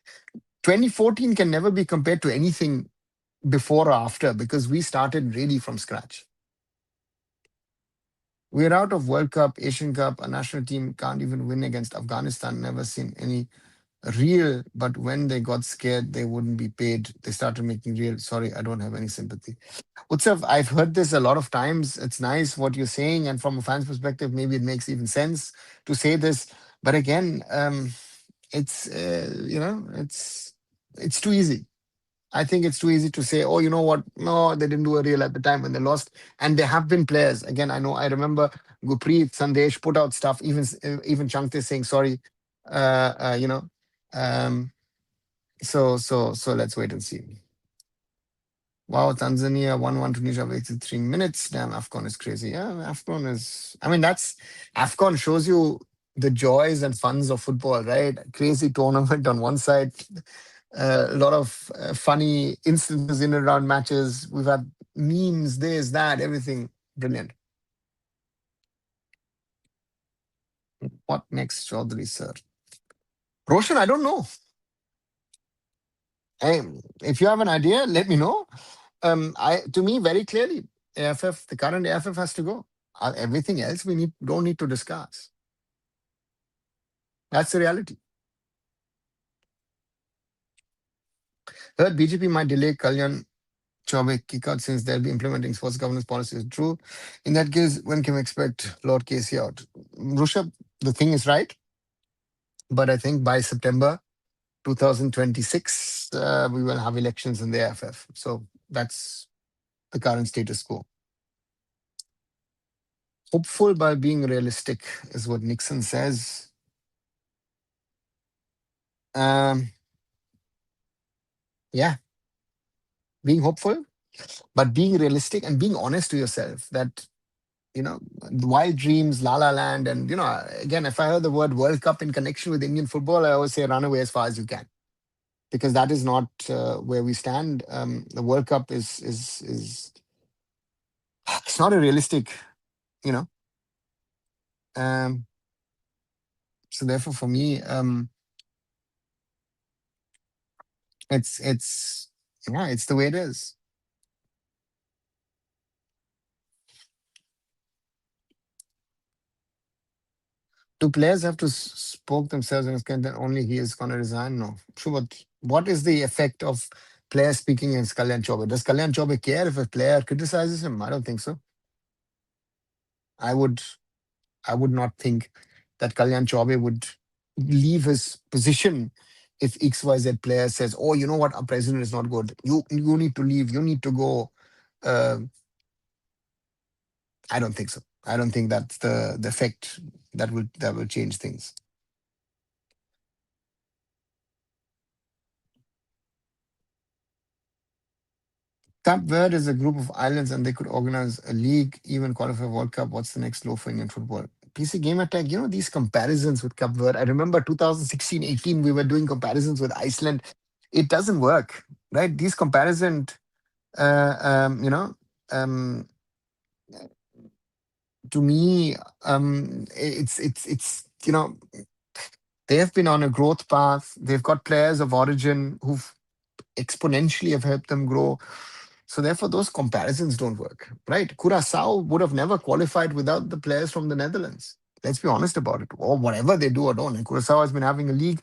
2014 can never be compared to anything before or after because we started really from scratch. We're out of World Cup, Asian Cup. A national team can't even win against Afghanistan. Never seen any real, but when they got scared, they wouldn't be paid. They started making real. Sorry, I don't have any sympathy. Utsav, I've heard this a lot of times. It's nice what you're saying. And from a fan's perspective, maybe it makes even sense to say this. But again, it's too easy. I think it's too easy to say, oh, you know what? No, they didn't do a real at the time when they lost. And there have been players. Again, I remember Gurpreet, Sandesh put out stuff, even Chankte saying sorry. Uh, uh, you know. Um, so let's wait and see. Wow, Tanzania 1-1 Tunisia wasted 3 minutes. Damn, AFCON is crazy. Yeah, AFCON is I mean, AFCON shows you the joys and funs of football, right? Crazy tournament on one side, a lot of funny instances in and around matches. We've had memes, this, that, everything. Brilliant. What next, Chaudhary, sir? Roshan, I don't know. Hey, if you have an idea, let me know. To me, very clearly, AFF, the current AFF has to go. Everything else we don't need to discuss. That's the reality. Third, BJP might delay Kalyan Chaubey kick-out since they'll be implementing sports governance policies. True. In that case, when can we expect Lord Casey out? Rushabh, the thing is right, but I think by September 2026, we will have elections in the AFF. So that's the current status quo. Hopeful by being realistic is what Nixon says. Um, yeah, being hopeful, but being realistic and being honest to yourself that, wild dreams, la la land. And, again, if I heard the word World Cup in connection with Indian football, I always say run away as far as you can because that is not where we stand. The World Cup is it's not a realistic, you know, um, So therefore, for me, it's yeah, it's the way it is. Do players have to spoke themselves and can that only he is going to resign? No. So what is the effect of players speaking against Kalyan Chobe? Does Kalyan Chobe care if a player criticizes him? I don't think so. I would I would not think that Kalyan Chobe would leave his position if XYZ player says, "Oh, you know what? Our president is not good. You need to leave. You need to go." Uh, I don't think so. I don't think that's the effect that will change things. Cape Verde is a group of islands and they could organize a league, even qualify World Cup. What's the next low for Indian football? PC Game Attack, these comparisons with Cape Verde. I remember 2016-18, we were doing comparisons with Iceland. It doesn't work, right? These comparisons, uh, um, you know, um, to me, it's they have been on a growth path. They've got players of origin who've exponentially have helped them grow. So therefore, those comparisons don't work, right? Curacao would have never qualified without the players from the Netherlands. Let's be honest about it, or whatever they do or don't. And Curacao has been having a league,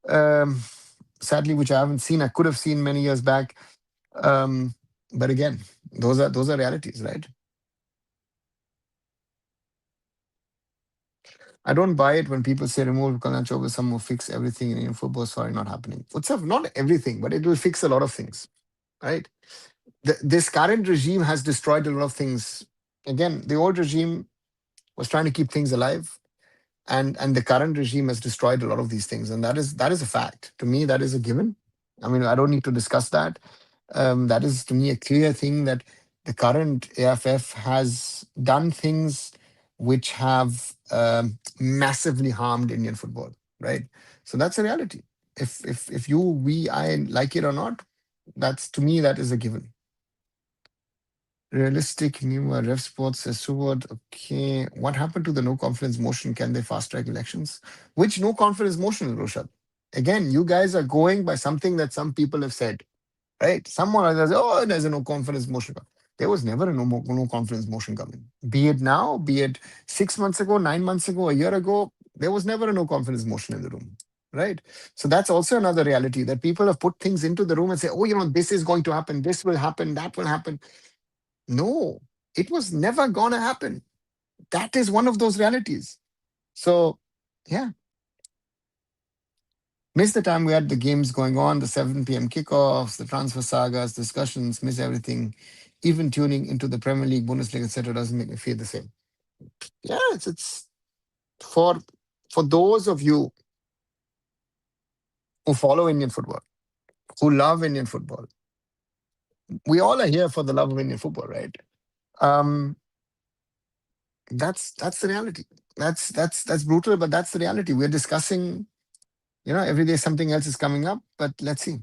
um, sadly, which I haven't seen. I could have seen many years back. Um, but again, those are realities, right? I don't buy it when people say remove Kalancho will somehow fix everything in Indian football. Sorry, not happening. What's up? Not everything, but it will fix a lot of things, right? This current regime has destroyed a lot of things. Again, the old regime was trying to keep things alive, and the current regime has destroyed a lot of these things, and that is a fact. To me, that is a given. I mean, I don't need to discuss that. That is to me a clear thing that the current AFF has done things which have massively harmed Indian football, right? So that's a reality. If you, we, I like it or not, that's to me that is a given. Realistic new ref sports says Subodh. Okay. What happened to the no confidence motion? Can they fast track elections? Which no confidence motion, Roshan? Again, you guys are going by something that some people have said, right? Someone says, oh, there's a no confidence motion. There was never a no confidence motion coming. Be it now, be it 6 months ago, 9 months ago, a year ago, there was never a no confidence motion in the room, right? So that's also another reality that people have put things into the room and say, oh, this is going to happen, this will happen, that will happen. No, it was never going to happen. That is one of those realities. So, yeah, miss the time we had the games going on, the 7 p.m. kickoffs, the transfer sagas, discussions, miss everything. Even tuning into the Premier League, Bundesliga, etc., doesn't make me feel the same. Yeah, it's for those of you who follow Indian football, who love Indian football. We all are here for the love of Indian football, right? Um, that's the reality. That's brutal, but that's the reality. We're discussing. Every day something else is coming up, but let's see.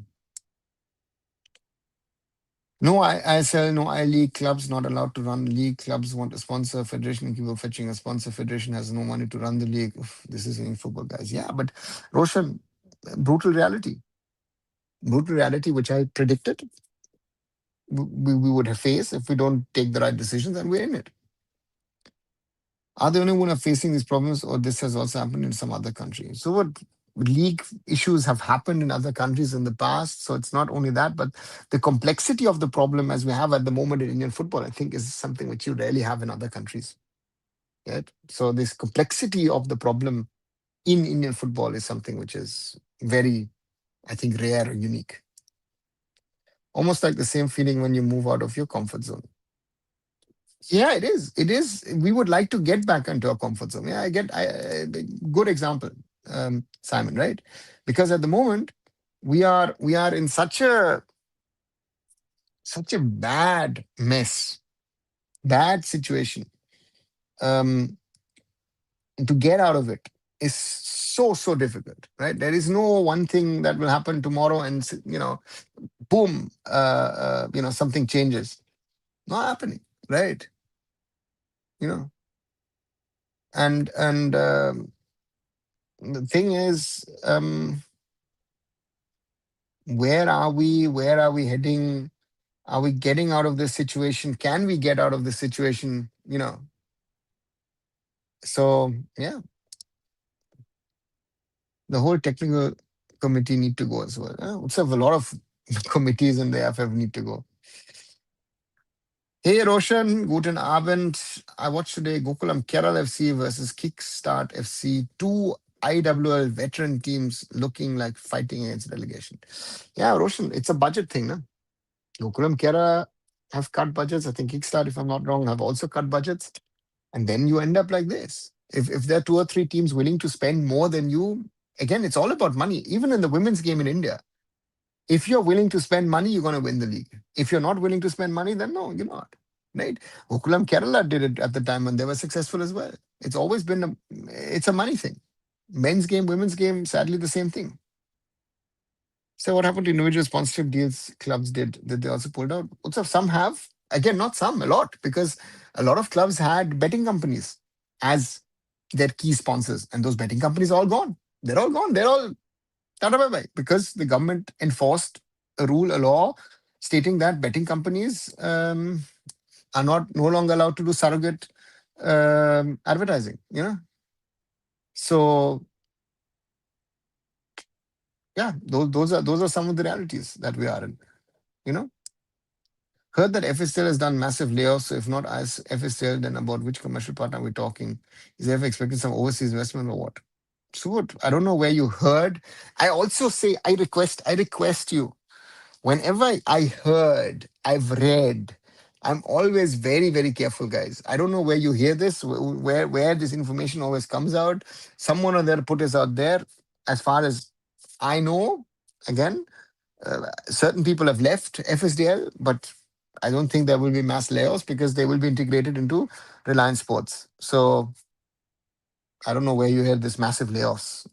No ISL, no I League clubs not allowed to run league. Clubs want a sponsor. Federation keep on fetching a sponsor. Federation has no money to run the league. Oof, this is in football, guys. Yeah, but Roshan, brutal reality. Brutal reality, which I predicted we would have faced if we don't take the right decisions, and we're in it. Are the only one are facing these problems, or this has also happened in some other countries? So what league issues have happened in other countries in the past. So it's not only that, but the complexity of the problem as we have at the moment in Indian football, I think is something which you rarely have in other countries. Right? So this complexity of the problem in Indian football is something which is very, I think, rare or unique. Almost like the same feeling when you move out of your comfort zone. Yeah, it is. It is. We would like to get back into our comfort zone. Yeah, good example, Simon. Right? Because at the moment we are in such a bad mess, bad situation. Um, to get out of it is so difficult. Right? There is no one thing that will happen tomorrow and boom, something changes. Not happening. Right? You know, and the thing is, where are we? Where are we heading? Are we getting out of this situation? Can we get out of this situation? So yeah, the whole technical committee need to go as well. It's a lot of committees in the AIFF need to go. Hey Roshan, guten Abend. I watched today Gokulam Kerala FC versus Kickstart FC, two IWL veteran teams looking like fighting against relegation. Yeah, Roshan, it's a budget thing, no? Gokulam Kerala have cut budgets. I think Kickstart, if I'm not wrong, have also cut budgets. And then you end up like this. If there are two or three teams willing to spend more than you, again, it's all about money. Even in the women's game in India, if you're willing to spend money, you're going to win the league. If you're not willing to spend money, then no, you're not. Right? Ukulam Kerala did it at the time when they were successful as well. It's always been it's a money thing. Men's game, women's game, sadly the same thing. So what happened to individual sponsorship deals clubs did? Did they also pulled out? Also, some have. Again, not some, a lot, because a lot of clubs had betting companies as their key sponsors, and those betting companies are all gone. They're all gone. They're all tata bye bye, because the government enforced a rule, a law, stating that betting companies are not no longer allowed to do surrogate advertising. So yeah, those are some of the realities that we are in. You know. Heard that FSL has done massive layoffs. So if not as FSL, then about which commercial partner are we talking? Is there ever expecting some overseas investment or what? So what? I don't know where you heard. I also say I request you. Whenever I heard, I've read, I'm always very, very careful, guys. I don't know where you hear this, where this information always comes out. Someone or their put is out there. As far as I know, again, certain people have left FSDL, but I don't think there will be mass layoffs because they will be integrated into Reliance Sports. So I don't know where you hear this massive layoffs.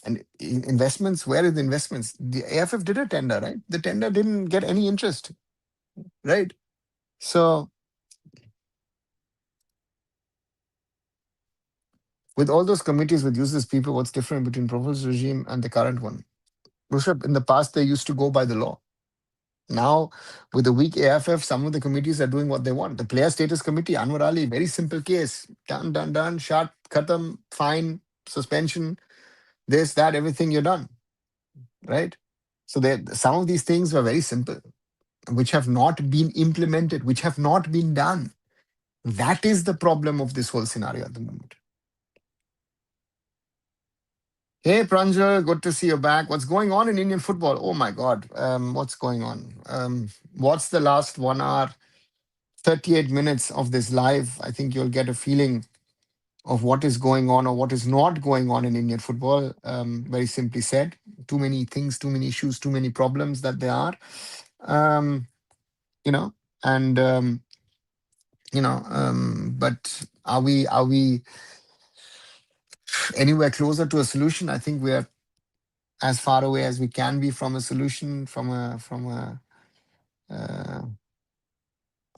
And investments, where is the investments? The AFF did a tender, right? The tender didn't get any interest, right? So with all those committees with useless people, what's different between proposed regime and the current one? Rushabh, in the past, they used to go by the law. Now, with the weak AFF, some of the committees are doing what they want. The Player Status Committee, Anwar Ali, very simple case. Done, shot, khatam, fine, suspension, this, that, everything, you're done, right? So some of these things were very simple, which have not been implemented, which have not been done. That is the problem of this whole scenario at the moment. Hey, Pranjal, good to see you back. What's going on in Indian football? Oh my God, what's going on? What's the last 1 hour, 38 minutes of this live? I think you'll get a feeling of what is going on or what is not going on in Indian football. Very simply said, too many things, too many issues, too many problems that there are. Um, you know, and but are we anywhere closer to a solution? I think we are as far away as we can be from a solution, from a uh,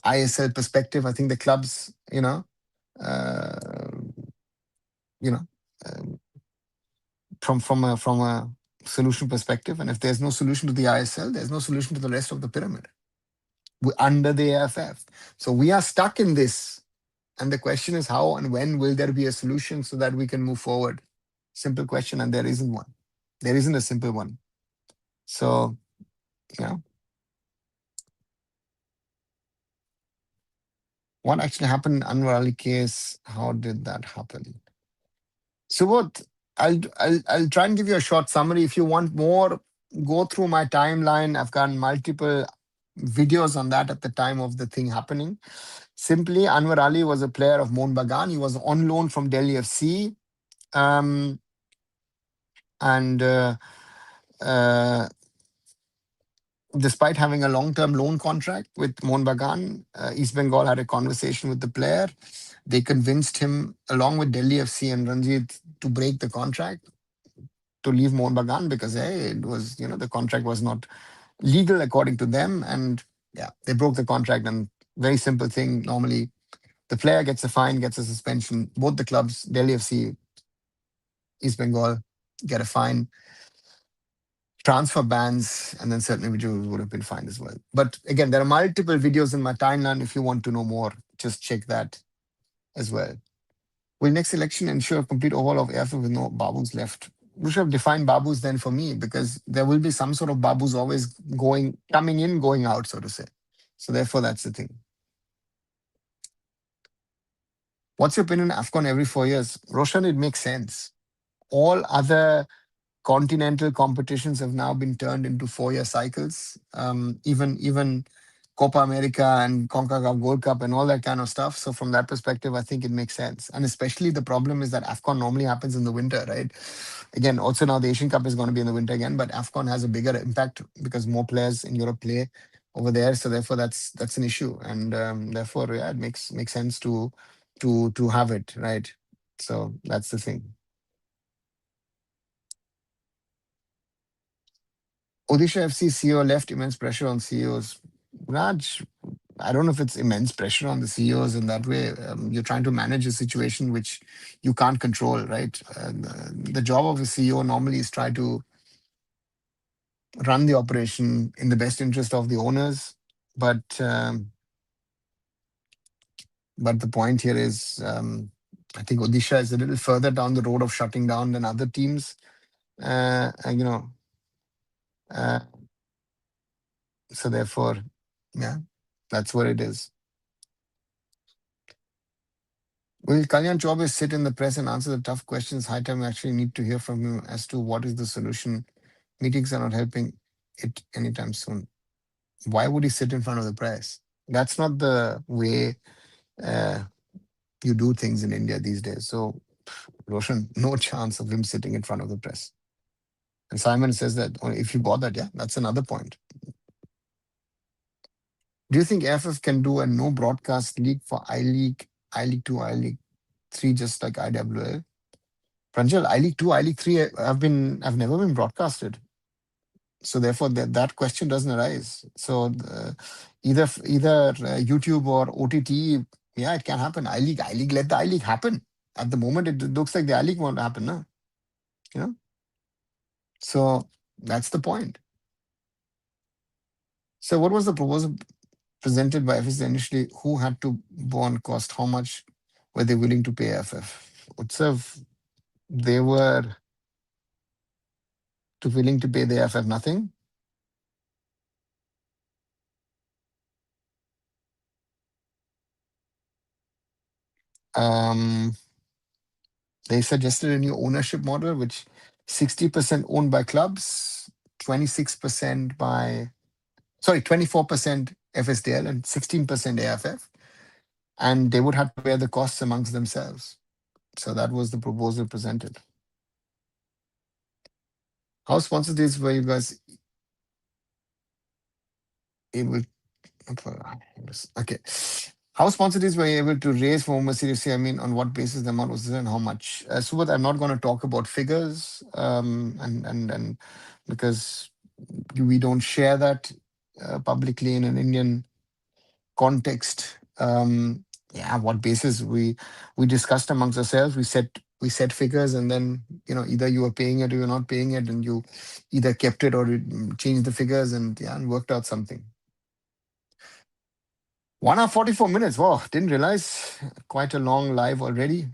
ISL perspective. I think the clubs, uh, you know, um, from a solution perspective, and if there's no solution to the ISL, there's no solution to the rest of the pyramid under the AFF. So we are stuck in this, and the question is how and when will there be a solution so that we can move forward? Simple question, and there isn't one. There isn't a simple one. So, yeah. What actually happened in Anwar Ali case? How did that happen? So what? I'll try and give you a short summary. If you want more, go through my timeline. I've got multiple videos on that at the time of the thing happening. Simply, Anwar Ali was a player of Mohun Bagan. He was on loan from Delhi FC. Um, and despite having a long-term loan contract with Mohun Bagan, East Bengal had a conversation with the player. They convinced him, along with Delhi FC and Ranjit, to break the contract, to leave Mohun Bagan because hey, it was the contract was not legal according to them, and yeah, they broke the contract. And very simple thing. Normally, the player gets a fine, gets a suspension. Both the clubs, Delhi FC East Bengal get a fine, transfer bans, and then certainly videos would have been fined as well. But again, there are multiple videos in my timeline. If you want to know more, just check that as well. Will next election ensure a complete overhaul of AIFF with no babus left? We should have defined babus then for me, because there will be some sort of babus always coming in, going out, so to say. So therefore, that's the thing. What's your opinion on AFCON every 4 years? Roshan, it makes sense. All other continental competitions have now been turned into 4-year cycles. Even Copa America and CONCACAF Gold Cup and all that kind of stuff. So from that perspective, I think it makes sense. And especially the problem is that AFCON normally happens in the winter, right? Again, also now the Asian Cup is going to be in the winter again, but AFCON has a bigger impact because more players in Europe play over there. So therefore, that's an issue, and therefore, yeah, it makes sense to have it, right? So that's the thing. Odisha FC CEO left immense pressure on CEOs. Raj, I don't know if it's immense pressure on the CEOs in that way. You're trying to manage a situation which you can't control, right? The job of a CEO normally is try to run the operation in the best interest of the owners. But the point here is, I think Odisha is a little further down the road of shutting down than other teams. And, uh, so therefore, yeah, that's what it is. Will Kalyan Chaubey sit in the press and answer the tough questions? High time we actually need to hear from him as to what is the solution. Meetings are not helping it anytime soon. Why would he sit in front of the press? That's not the way uh, you do things in India these days. So, Roshan, no chance of him sitting in front of the press. And Simon says that if you bought that, yeah, that's another point. Do you think AFF can do a no broadcast league for I League 2, I League 3, just like IWL? Pranjal, I League 2, I League 3 have never been broadcasted. So therefore, that question doesn't arise. So either YouTube or OTT, yeah, it can happen. I League, let the I League happen. At the moment, it looks like the I League won't happen, no? You know. So that's the point. So what was the proposal presented by FSC initially? Who had to bond cost? How much were they willing to pay FF? Utsav, they were too willing to pay the FF nothing. Um, they suggested a new ownership model, which 60% owned by clubs, 26% by, sorry, 24% FSDL and 16% AFF. And they would have to bear the costs amongst themselves. So that was the proposal presented. How sponsored this were you guys able? Okay. How sponsors were able to raise for Mercedes? I mean, on what basis the amount was and how much? Subhath, I'm not going to talk about figures, and because we don't share that publicly in an Indian context. Yeah, what basis we discussed amongst ourselves. We set figures, and then either you were paying it or you're not paying it, and you either kept it or you changed the figures, and yeah, and worked out something. 1 hour 44 minutes. Wow, didn't realize. Quite a long live already.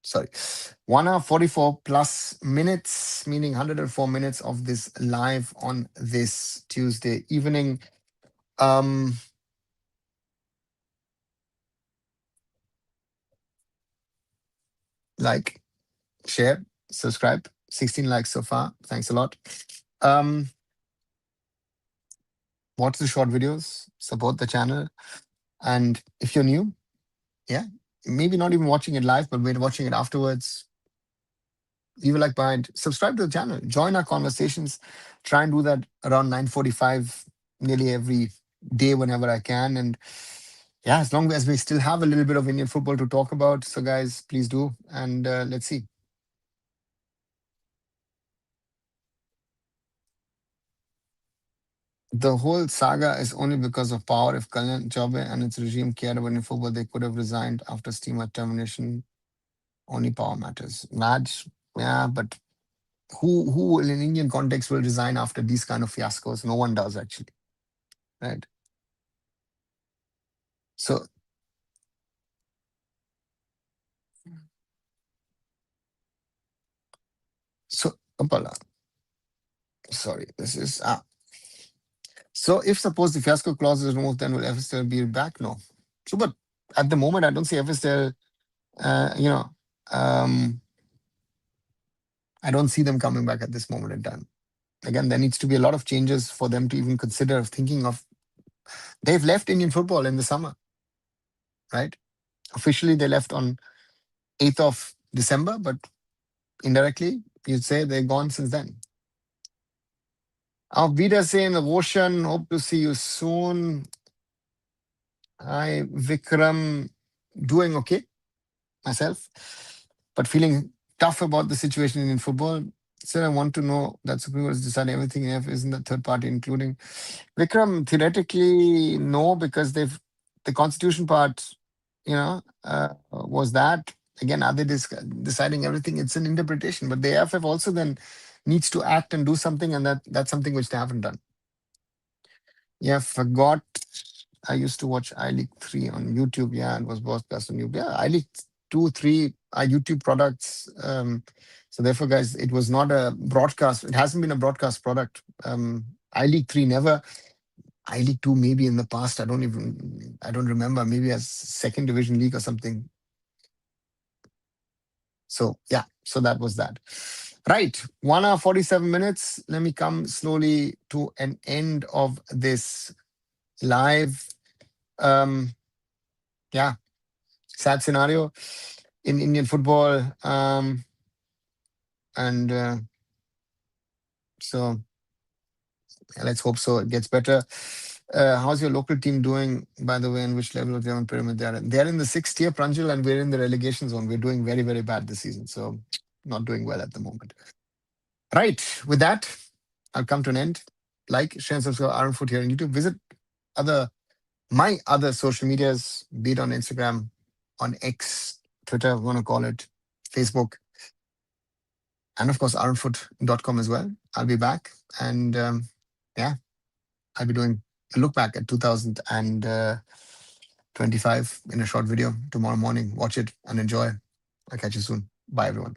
Sorry. 1 hour 44 plus minutes, meaning 104 minutes of this live on this Tuesday evening. Like, share, subscribe. 16 likes so far. Thanks a lot. Watch the short videos, support the channel. And if you're new, yeah, maybe not even watching it live, but we're watching it afterwards. Leave a like behind, subscribe to the channel, join our conversations. Try and do that around 9:45 nearly every day whenever I can. And yeah, as long as we still have a little bit of Indian football to talk about. So guys, please do. And let's see. The whole saga is only because of power. If Kalyan Chaube and its regime cared about in football, they could have resigned after steamer termination. Only power matters. Madge, yeah, but who in Indian context will resign after these kind of fiascos? No one does actually, right? So Apala, sorry, this is so if suppose the fiasco clause is removed, then will FSL be back? No. So, but at the moment, I don't see FSL. You know, um, I don't see them coming back at this moment in time. Again, there needs to be a lot of changes for them to even consider thinking of. They've left Indian football in the summer, right? Officially, they left on 8th of December, but indirectly, you'd say they're gone since then. Vida saying the ocean, hope to see you soon. Hi, Vikram, doing okay myself, but feeling tough about the situation in football. Still, I want to know that Supreme Court has decided everything AIFF isn't the third party, including Vikram. Theoretically, no, because the constitution part, was that. Again, are they deciding everything? It's an interpretation, but the AIFF also then needs to act and do something, and that's something which they haven't done. Yeah, forgot. I used to watch iLeague 3 on YouTube. Yeah, it was broadcast on YouTube. Yeah, iLeague 2, 3 are YouTube products. So therefore, guys, it was not a broadcast. It hasn't been a broadcast product. iLeague 3 never. iLeague 2 maybe in the past. I don't remember. Maybe as second division league or something. So yeah, so that was that. Right, 1 hour 47 minutes. Let me come slowly to an end of this live. Yeah, sad scenario in Indian football. And so let's hope so it gets better. How's your local team doing, by the way, and which level of German pyramid they are in? They're in the sixth tier, Pranjal, and we're in the relegation zone. We're doing very, very bad this season. So not doing well at the moment. Right, with that, I'll come to an end. Like, share, and subscribe Arunfoot here on YouTube. Visit my other social medias, be it on Instagram, on X, Twitter, want to call it, Facebook, and of course, arunfoot.com as well. I'll be back. And yeah, I'll be doing a look back at 2025 in a short video tomorrow morning. Watch it and enjoy. I'll catch you soon. Bye, everyone.